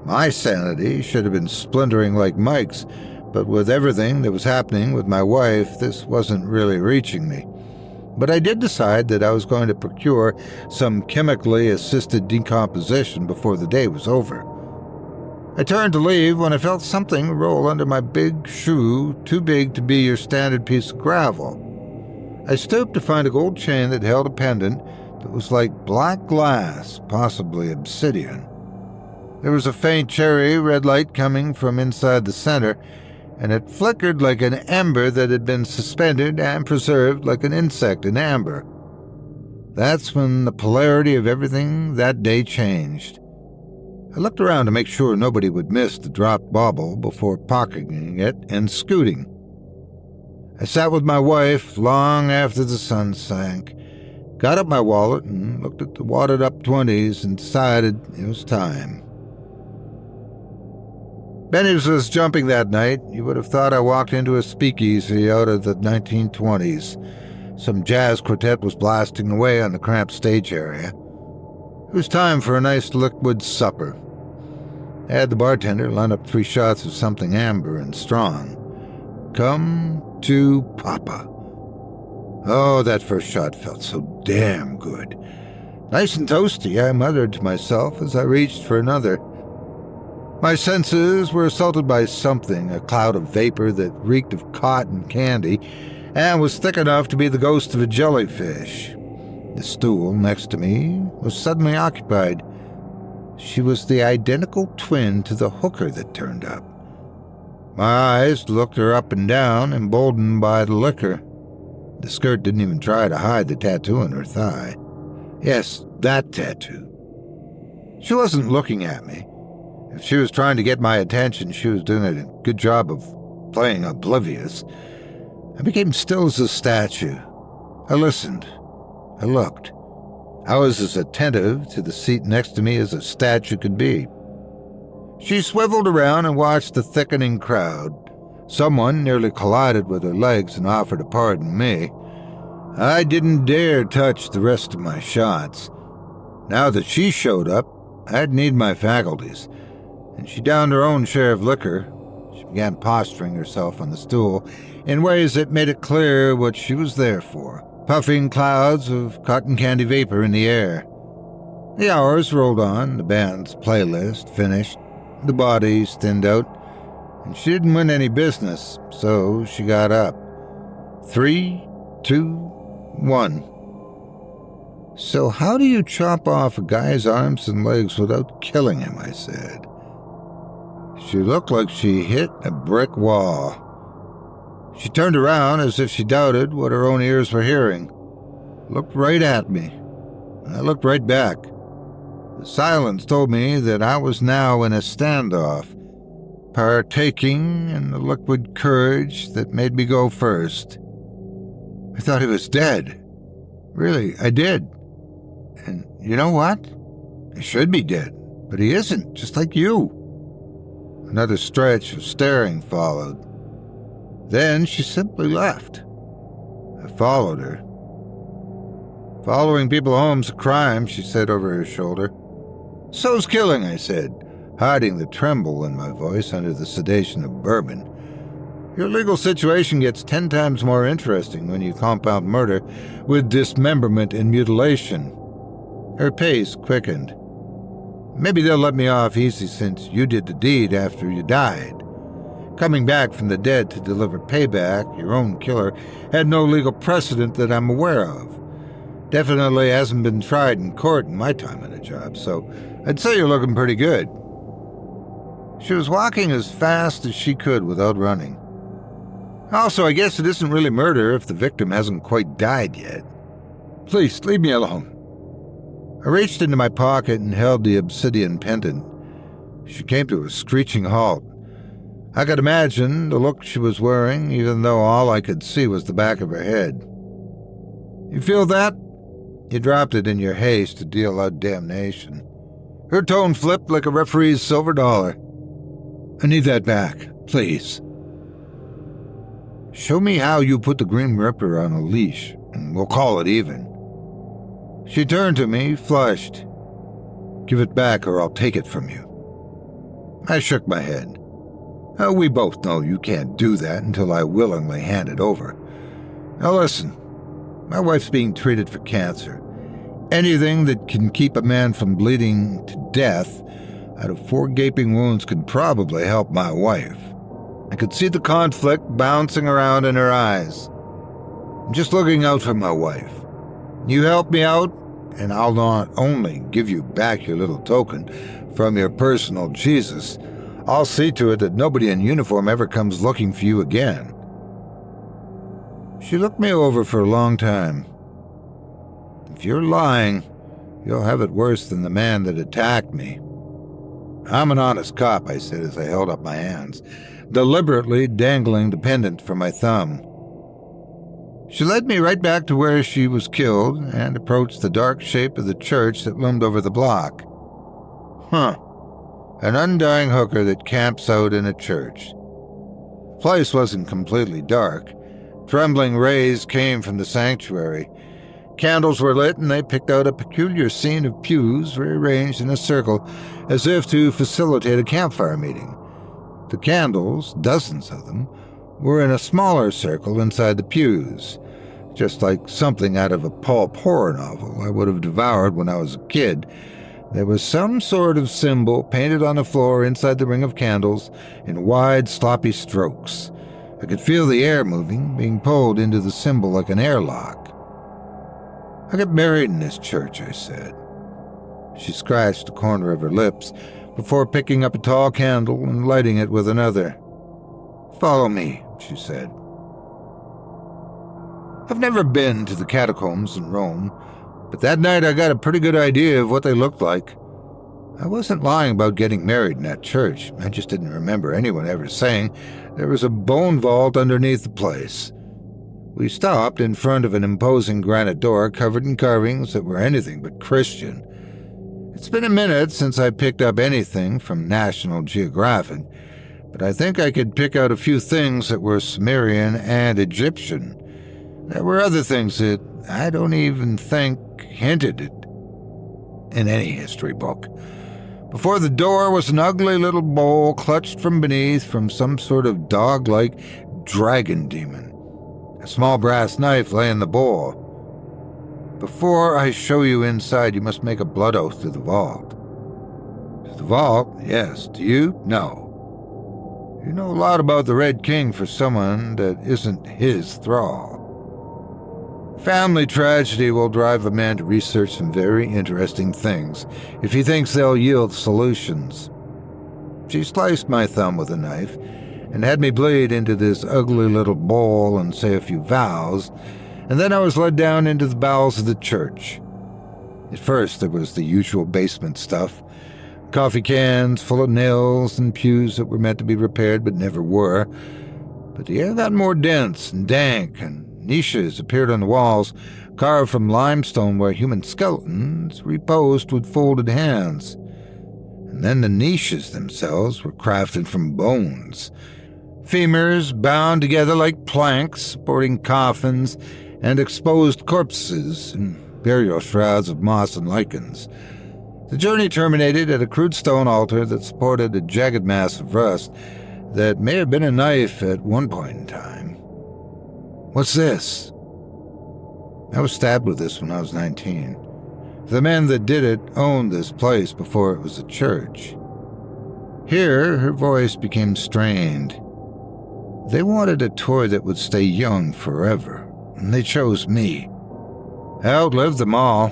My sanity should have been splintering like Mike's, but with everything that was happening with my wife, this wasn't really reaching me. But I did decide that I was going to procure some chemically assisted decomposition before the day was over. I turned to leave when I felt something roll under my big shoe, too big to be your standard piece of gravel. I stooped to find a gold chain that held a pendant that was like black glass, possibly obsidian. There was a faint cherry red light coming from inside the center, and it flickered like an ember that had been suspended and preserved like an insect in amber. That's when the polarity of everything that day changed. I looked around to make sure nobody would miss the dropped bauble before pocketing it and scooting. I sat with my wife long after the sun sank, got up my wallet and looked at the wadded-up 20s and decided it was time. Benny's was jumping that night. You would have thought I walked into a speakeasy out of the 1920s. Some jazz quartet was blasting away on the cramped stage area. It was time for a nice liquid supper. I had the bartender line up 3 shots of something amber and strong. Come to Papa. Oh, that first shot felt so damn good. Nice and toasty, I muttered to myself as I reached for another. My senses were assaulted by something, a cloud of vapor that reeked of cotton candy and was thick enough to be the ghost of a jellyfish. The stool next to me was suddenly occupied. She was the identical twin to the hooker that turned up. My eyes looked her up and down, emboldened by the liquor. The skirt didn't even try to hide the tattoo on her thigh. Yes, that tattoo. She wasn't looking at me. If she was trying to get my attention, she was doing a good job of playing oblivious. I became still as a statue. I listened. I looked. I was as attentive to the seat next to me as a statue could be. She swiveled around and watched the thickening crowd. Someone nearly collided with her legs and offered to pardon me. I didn't dare touch the rest of my shots. Now that she showed up, I'd need my faculties, and she downed her own share of liquor. She began posturing herself on the stool in ways that made it clear what she was there for, puffing clouds of cotton candy vapor in the air. The hours rolled on, the band's playlist finished, the bodies thinned out, and she didn't win any business, so she got up. 3, 2, 1. So how do you chop off a guy's arms and legs without killing him, I said. She looked like she hit a brick wall. She turned around as if she doubted what her own ears were hearing, looked right at me. I looked right back. The silence told me that I was now in a standoff, partaking in the liquid courage that made me go first. I thought he was dead. Really, I did. And you know what? He should be dead, but he isn't, just like you. Another stretch of staring followed. Then she simply left. I followed her. Following people home's a crime, she said over her shoulder. So's killing, I said, hiding the tremble in my voice under the sedation of bourbon. Your legal situation gets 10 times more interesting when you compound murder with dismemberment and mutilation. Her pace quickened. Maybe they'll let me off easy since you did the deed after you died. Coming back from the dead to deliver payback, your own killer, had no legal precedent that I'm aware of. Definitely hasn't been tried in court in my time on the job, so I'd say you're looking pretty good. She was walking as fast as she could without running. Also, I guess it isn't really murder if the victim hasn't quite died yet. Please, leave me alone. I reached into my pocket and held the obsidian pendant. She came to a screeching halt. I could imagine the look she was wearing, even though all I could see was the back of her head. You feel that? You dropped it in your haste to deal out damnation. Her tone flipped like a referee's silver dollar. I need that back, please. Show me how you put the Grim Reaper on a leash, and we'll call it even. She turned to me, flushed. Give it back or I'll take it from you. I shook my head. We both know you can't do that until I willingly hand it over. Now listen, my wife's being treated for cancer. Anything that can keep a man from bleeding to death out of 4 gaping wounds could probably help my wife. I could see the conflict bouncing around in her eyes. I'm just looking out for my wife. You help me out, and I'll not only give you back your little token from your personal Jesus, I'll see to it that nobody in uniform ever comes looking for you again. She looked me over for a long time. If you're lying, you'll have it worse than the man that attacked me. I'm an honest cop, I said as I held up my hands, deliberately dangling the pendant from my thumb. She led me right back to where she was killed and approached the dark shape of the church that loomed over the block. An undying hooker that camps out in a church. The place wasn't completely dark. Trembling rays came from the sanctuary. Candles were lit, and they picked out a peculiar scene of pews rearranged in a circle as if to facilitate a campfire meeting. The candles, dozens of them, were in a smaller circle inside the pews. just like something out of a pulp horror novel I would have devoured when I was a kid. There was some sort of symbol painted on the floor inside the ring of candles in wide, sloppy strokes. I could feel the air moving, being pulled into the symbol like an airlock. "I got married in this church," I said. She scratched the corner of her lips before picking up a tall candle and lighting it with another. "Follow me," she said. I've never been to the catacombs in Rome, but that night I got a pretty good idea of what they looked like. I wasn't lying about getting married in that church. I just didn't remember anyone ever saying there was a bone vault underneath the place. We stopped in front of an imposing granite door covered in carvings that were anything but Christian. It's been a minute since I picked up anything from National Geographic, but I think I could pick out a few things that were Sumerian and Egyptian. There were other things that I don't even think hinted at in any history book. Before the door was an ugly little bowl clutched from beneath from some sort of dog-like dragon demon. A small brass knife lay in the bowl. "Before I show you inside, you must make a blood oath to the vault." "To the vault? Yes. Do you? No. You know a lot about the Red King for someone that isn't his thrall. Family tragedy will drive a man to research some very interesting things if he thinks they'll yield solutions." She sliced my thumb with a knife and had me bleed into this ugly little bowl and say a few vows, and then I was led down into the bowels of the church. At first there was the usual basement stuff, coffee cans full of nails and pews that were meant to be repaired but never were, but the air got more dense and dank, and niches appeared on the walls, carved from limestone where human skeletons reposed with folded hands. And then the niches themselves were crafted from bones. Femurs bound together like planks, supporting coffins and exposed corpses and burial shrouds of moss and lichens. The journey terminated at a crude stone altar that supported a jagged mass of rust that may have been a knife at one point in time. "What's this?" I was stabbed with this when I was 19. The men that did it owned this place before it was a church. Here, her voice became strained. They wanted a toy that would stay young forever, and they chose me. I outlived them all.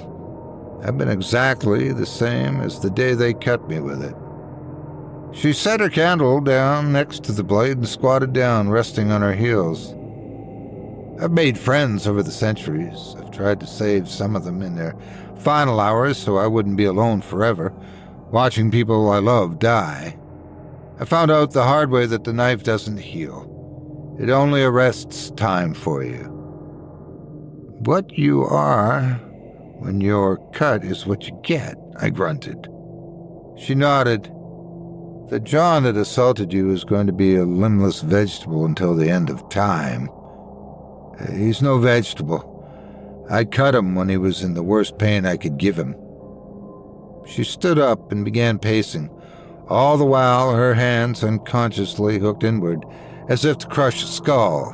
I've been exactly the same as the day they cut me with it. She set her candle down next to the blade and squatted down, resting on her heels. I've made friends over the centuries. I've tried to save some of them in their final hours so I wouldn't be alone forever, watching people I love die. I found out the hard way that the knife doesn't heal. It only arrests time for you. What you are when you're cut is what you get, I grunted. She nodded. The John that assaulted you is going to be a limbless vegetable until the end of time. He's no vegetable. I cut him when he was in the worst pain I could give him. She stood up and began pacing, all the while her hands unconsciously hooked inward, as if to crush a skull.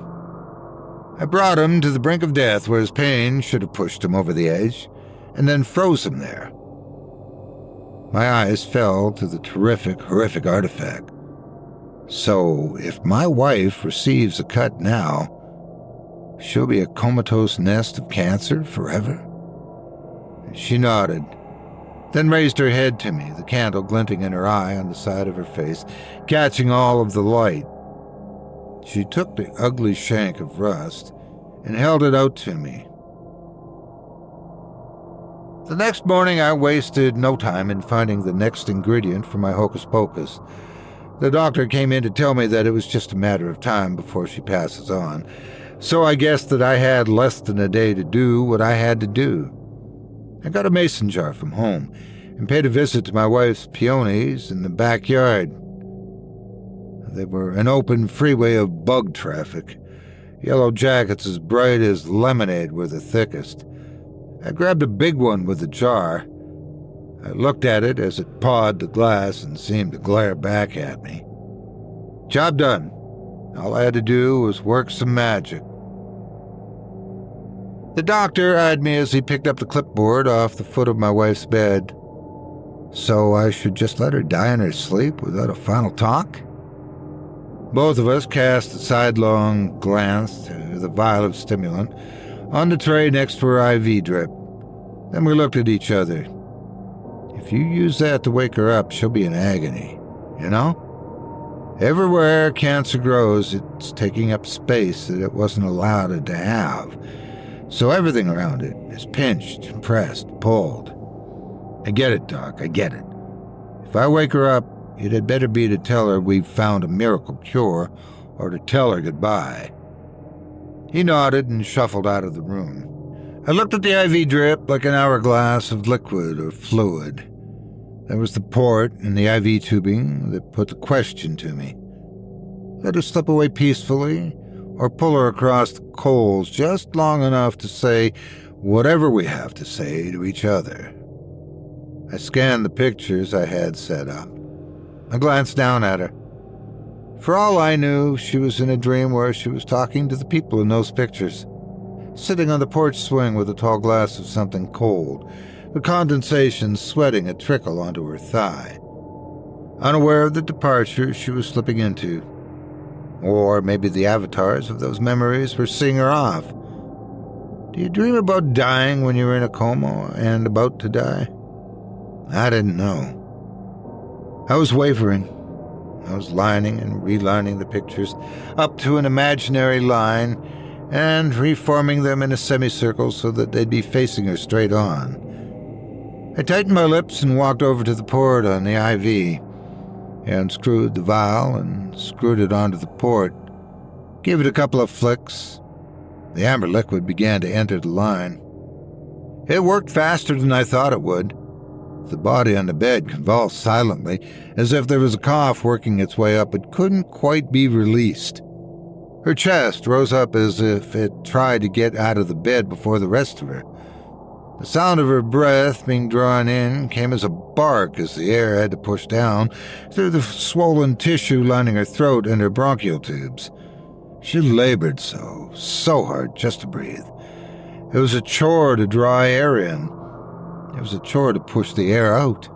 I brought him to the brink of death where his pain should have pushed him over the edge, and then froze him there. My eyes fell to the horrific artifact. So, if my wife receives a cut now, she'll be a comatose nest of cancer forever? She nodded, then raised her head to me, the candle glinting in her eye on the side of her face, catching all of the light. She took the ugly shank of rust and held it out to me. The next morning I wasted no time in finding the next ingredient for my hocus pocus. The doctor came in to tell me that it was just a matter of time before she passes on, so I guessed that I had less than a day to do what I had to do. I got a mason jar from home and paid a visit to my wife's peonies in the backyard. They were an open freeway of bug traffic. Yellow jackets as bright as lemonade were the thickest. I grabbed a big one with the jar. I looked at it as it pawed the glass and seemed to glare back at me. Job done. All I had to do was work some magic. The doctor eyed me as he picked up the clipboard off the foot of my wife's bed. So I should just let her die in her sleep without a final talk? Both of us cast a sidelong glance to the vial of stimulant on the tray next to her IV drip. Then we looked at each other. If you use that to wake her up, she'll be in agony, you know? Everywhere cancer grows, it's taking up space that it wasn't allowed it to have. So everything around it is pinched, pressed, pulled. I get it, Doc, I get it. If I wake her up, it had better be to tell her we've found a miracle cure, or to tell her goodbye. He nodded and shuffled out of the room. I looked at the IV drip like an hourglass of liquid or fluid. There was the port in the IV tubing that put the question to me. Let her slip away peacefully, or pull her across the coals just long enough to say whatever we have to say to each other. I scanned the pictures I had set up. I glanced down at her. For all I knew, she was in a dream where she was talking to the people in those pictures, sitting on the porch swing with a tall glass of something cold, the condensation sweating a trickle onto her thigh, unaware of the departure she was slipping into. Or maybe the avatars of those memories were seeing her off. Do you dream about dying when you're in a coma and about to die? I didn't know. I was wavering. I was lining and relining the pictures up to an imaginary line and reforming them in a semicircle so that they'd be facing her straight on. I tightened my lips and walked over to the port on the IV. I unscrewed the vial and screwed it onto the port. Gave it a couple of flicks. The amber liquid began to enter the line. It worked faster than I thought it would. The body on the bed convulsed silently, as if there was a cough working its way up but couldn't quite be released. Her chest rose up as if it tried to get out of the bed before the rest of her. The sound of her breath being drawn in came as a bark as the air had to push down through the swollen tissue lining her throat and her bronchial tubes. She labored so hard just to breathe. It was a chore to draw air in. It was a chore to push the air out.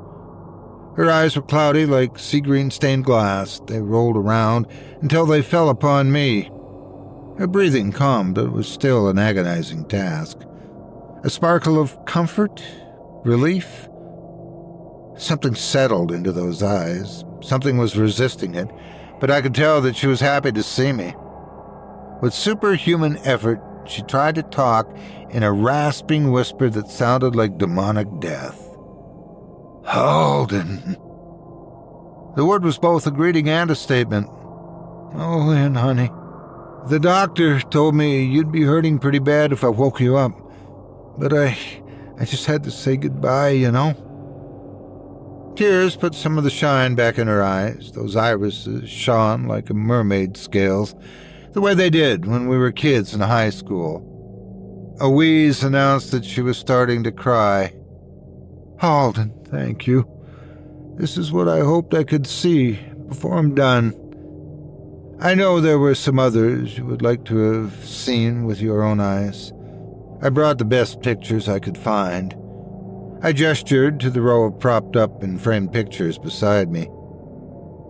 Her eyes were cloudy like sea-green stained glass. They rolled around until they fell upon me. Her breathing calmed, but it was still an agonizing task. A sparkle of comfort, relief. Something settled into those eyes. Something was resisting it, but I could tell that she was happy to see me. With superhuman effort, she tried to talk in a rasping whisper that sounded like demonic death. Holden. The word was both a greeting and a statement. Oh, Lynn, honey. The doctor told me you'd be hurting pretty bad if I woke you up. But I just had to say goodbye, you know? Tears put some of the shine back in her eyes. Those irises shone like a mermaid's scales, the way they did when we were kids in high school. A wheeze announced that she was starting to cry. Holden, thank you. This is what I hoped I could see before I'm done. I know there were some others you would like to have seen with your own eyes. I brought the best pictures I could find. I gestured to the row of propped-up and framed pictures beside me.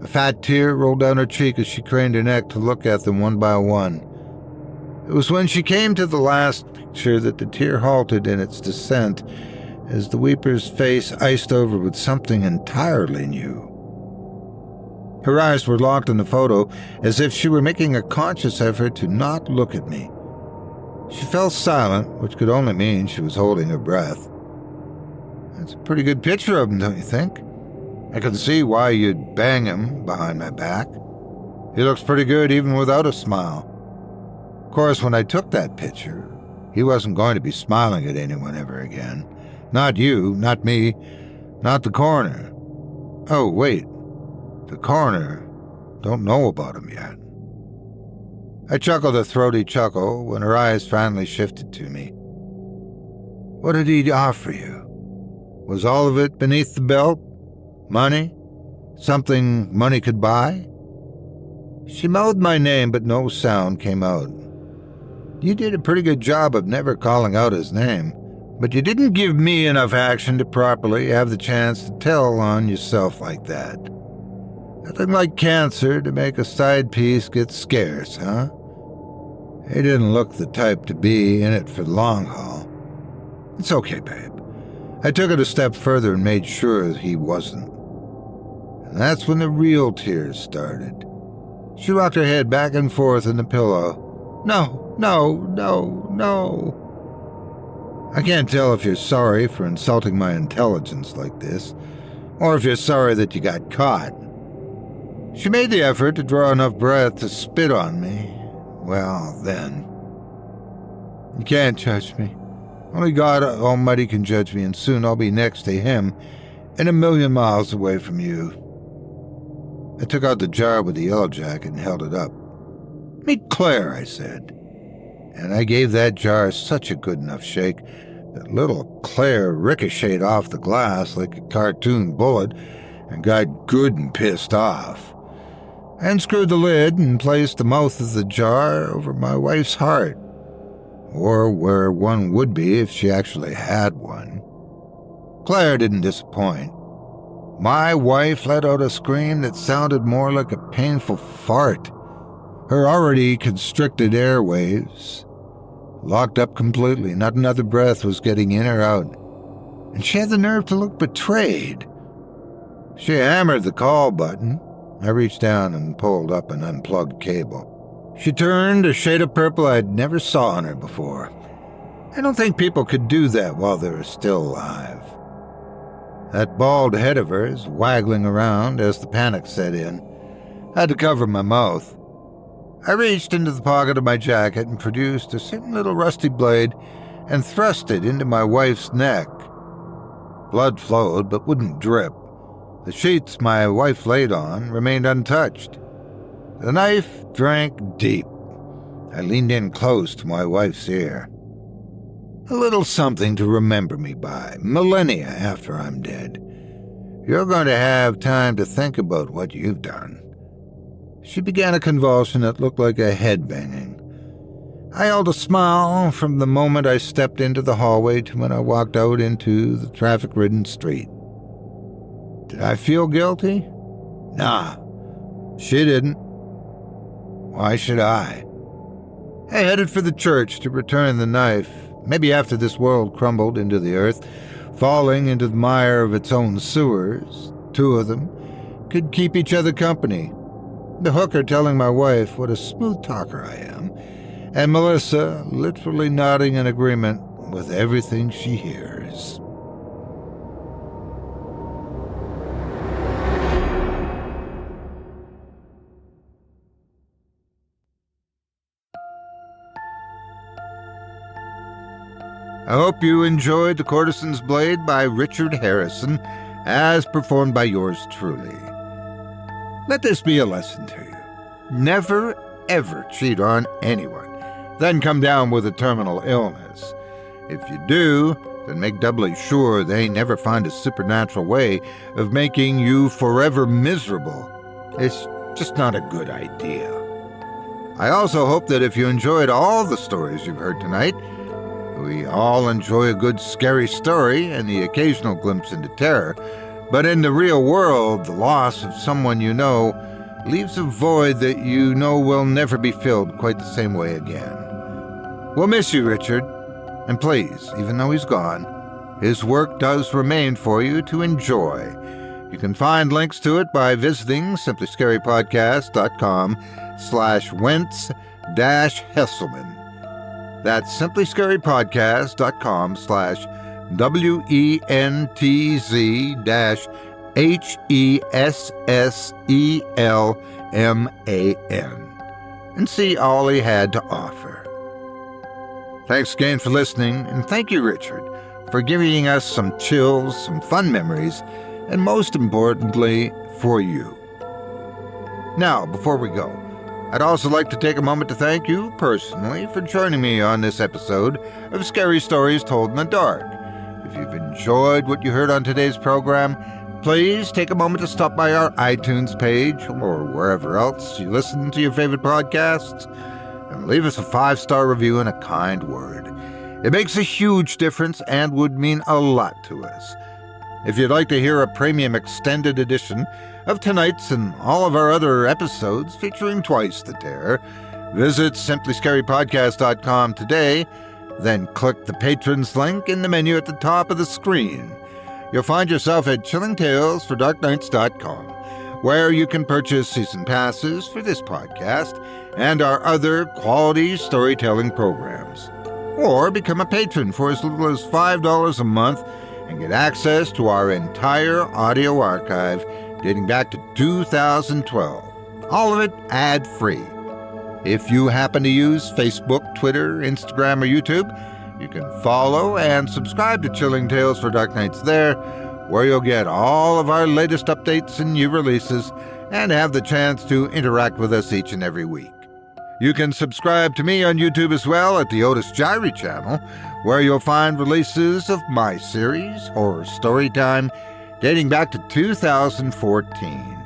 A fat tear rolled down her cheek as she craned her neck to look at them one by one. It was when she came to the last picture that the tear halted in its descent, as the weeper's face iced over with something entirely new. Her eyes were locked in the photo, as if she were making a conscious effort to not look at me. She fell silent, which could only mean she was holding her breath. That's a pretty good picture of him, don't you think? I can see why you'd bang him behind my back. He looks pretty good even without a smile. Of course, when I took that picture, he wasn't going to be smiling at anyone ever again. Not you, not me, not the coroner. Oh, wait. The coroner don't know about him yet. I chuckled a throaty chuckle when her eyes finally shifted to me. What did he offer you? Was all of it beneath the belt? Money? Something money could buy? She mouthed my name, but no sound came out. You did a pretty good job of never calling out his name, but you didn't give me enough action to properly have the chance to tell on yourself like that. Nothing like cancer to make a side piece get scarce, huh? He didn't look the type to be in it for the long haul. It's okay, babe. I took it a step further and made sure he wasn't. And that's when the real tears started. She rocked her head back and forth in the pillow. No, no, no, no. I can't tell if you're sorry for insulting my intelligence like this, or if you're sorry that you got caught. She made the effort to draw enough breath to spit on me. Well, then. You can't judge me. Only God Almighty can judge me, and soon I'll be next to Him and 1,000,000 miles away from you. I took out the jar with the yellow jacket and held it up. Meet Claire, I said. And I gave that jar such a good enough shake that little Claire ricocheted off the glass like a cartoon bullet and got good and pissed off. I unscrewed the lid and placed the mouth of the jar over my wife's heart, or where one would be if she actually had one. Claire didn't disappoint. My wife let out a scream that sounded more like a painful fart. Her already constricted airwaves locked up completely. Not another breath was getting in or out. And she had the nerve to look betrayed. She hammered the call button. I reached down and pulled up an unplugged cable. She turned a shade of purple I'd never saw on her before. I don't think people could do that while they were still alive. That bald head of hers waggling around as the panic set in. I had to cover my mouth. I reached into the pocket of my jacket and produced a certain little rusty blade and thrust it into my wife's neck. Blood flowed but wouldn't drip. The sheets my wife laid on remained untouched. The knife drank deep. I leaned in close to my wife's ear. A little something to remember me by, millennia after I'm dead. You're going to have time to think about what you've done. She began a convulsion that looked like a head banging. I held a smile from the moment I stepped into the hallway to when I walked out into the traffic-ridden street. Did I feel guilty? Nah, she didn't. Why should I? I headed for the church to return the knife, maybe after this world crumbled into the earth, falling into the mire of its own sewers. Two of them could keep each other company. The hooker telling my wife what a smooth talker I am, and Melissa literally nodding in agreement with everything she hears. I hope you enjoyed The Courtesan's Blade by Richard Harrison, as performed by yours truly. Let this be a lesson to you. Never, ever cheat on anyone, then come down with a terminal illness. If you do, then make doubly sure they never find a supernatural way of making you forever miserable. It's just not a good idea. I also hope that if you enjoyed all the stories you've heard tonight, we all enjoy a good scary story and the occasional glimpse into terror, but in the real world, the loss of someone you know leaves a void that you know will never be filled quite the same way again. We'll miss you, Richard, and please, even though he's gone, his work does remain for you to enjoy. You can find links to it by visiting simplyscarypodcast.com/Wentz-Hesselman. That's simplyscarypodcast.com/WENTZHESSELMAN and see all he had to offer. Thanks again for listening, and thank you, Richard, for giving us some chills, some fun memories, and most importantly, for you. Now, before we go, I'd also like to take a moment to thank you personally for joining me on this episode of Scary Stories Told in the Dark. If you've enjoyed what you heard on today's program, please take a moment to stop by our iTunes page or wherever else you listen to your favorite podcasts. and leave us a 5-star review and a kind word. It makes a huge difference and would mean a lot to us. If you'd like to hear a premium extended edition of tonight's and all of our other episodes featuring Twice the Terror, visit simplyscarypodcast.com today, then click the Patrons link in the menu at the top of the screen. You'll find yourself at chillingtalesfordarknights.com, where you can purchase season passes for this podcast and our other quality storytelling programs. Or become a patron for as little as $5 a month and get access to our entire audio archive dating back to 2012. All of it ad-free. If you happen to use Facebook, Twitter, Instagram, or YouTube, you can follow and subscribe to Chilling Tales for Dark Nights there, where you'll get all of our latest updates and new releases and have the chance to interact with us each and every week. You can subscribe to me on YouTube as well at the Otis Jiry channel, where you'll find releases of my series, Horror Storytime, dating back to 2014.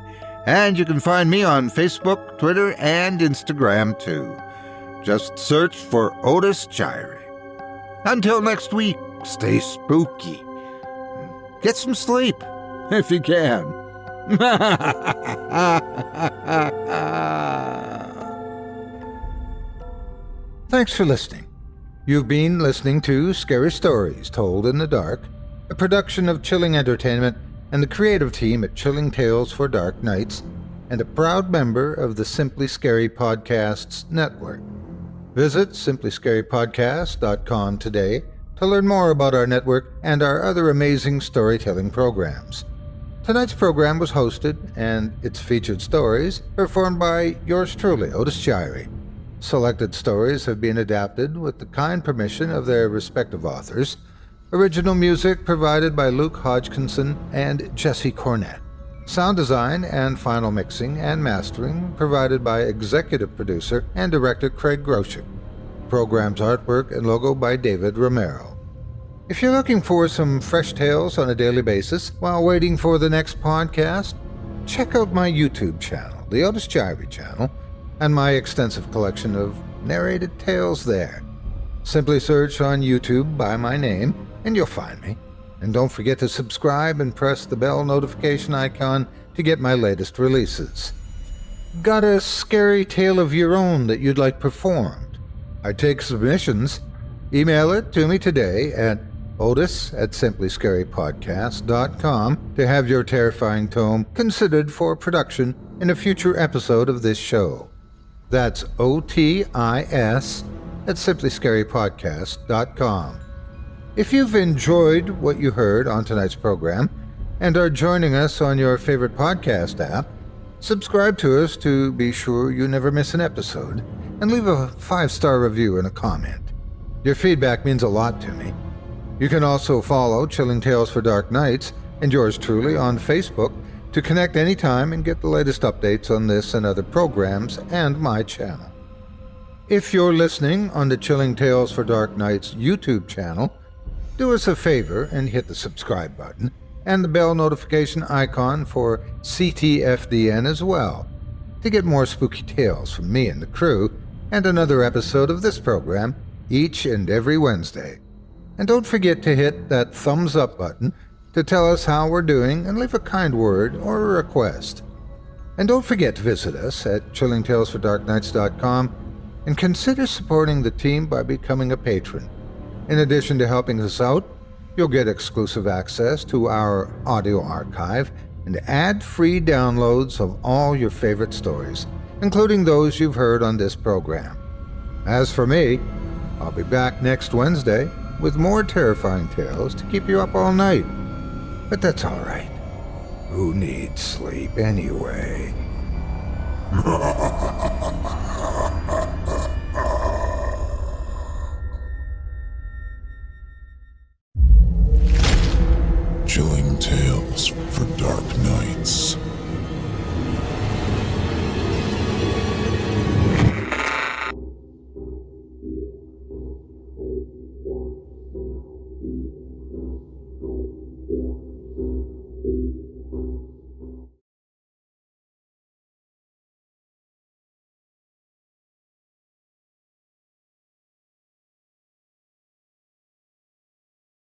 And you can find me on Facebook, Twitter, and Instagram too. Just search for Otis Jiry. Until next week, stay spooky. Get some sleep, if you can. Thanks for listening. You've been listening to Scary Stories Told in the Dark, a production of Chilling Entertainment and the creative team at Chilling Tales for Dark Nights, and a proud member of the Simply Scary Podcasts network. Visit simplyscarypodcast.com today to learn more about our network and our other amazing storytelling programs. Tonight's program was hosted, and its featured stories performed by yours truly, Otis Jiry. Selected stories have been adapted with the kind permission of their respective authors. Original music provided by Luke Hodgkinson and Jesse Cornett. Sound design and final mixing and mastering provided by executive producer and director Craig Groshek. Program's artwork and logo by David Romero. If you're looking for some fresh tales on a daily basis while waiting for the next podcast, check out my YouTube channel, the Otis Jiry channel, and my extensive collection of narrated tales there. Simply search on YouTube by my name, and you'll find me. And don't forget to subscribe and press the bell notification icon to get my latest releases. Got a scary tale of your own that you'd like performed? I take submissions. Email it to me today at otis@simplyscarypodcast.com to have your terrifying tome considered for production in a future episode of this show. That's OTIS@simplyscarypodcast.com. If you've enjoyed what you heard on tonight's program and are joining us on your favorite podcast app, subscribe to us to be sure you never miss an episode, and leave a 5-star review and a comment. Your feedback means a lot to me. You can also follow Chilling Tales for Dark Nights and yours truly on Facebook to connect anytime and get the latest updates on this and other programs and my channel. If you're listening on the Chilling Tales for Dark Nights YouTube channel, do us a favor and hit the subscribe button and the bell notification icon for ctfdn as well to get more spooky tales from me and the crew and another episode of this program each and every Wednesday. And don't forget to hit that thumbs up button to tell us how we're doing and leave a kind word or a request. And don't forget to visit us at chillingtalesfordarknights.com and consider supporting the team by becoming a patron. In addition to helping us out, you'll get exclusive access to our audio archive and ad-free downloads of all your favorite stories, including those you've heard on this program. As for me, I'll be back next Wednesday with more terrifying tales to keep you up all night. But that's all right. Who needs sleep anyway?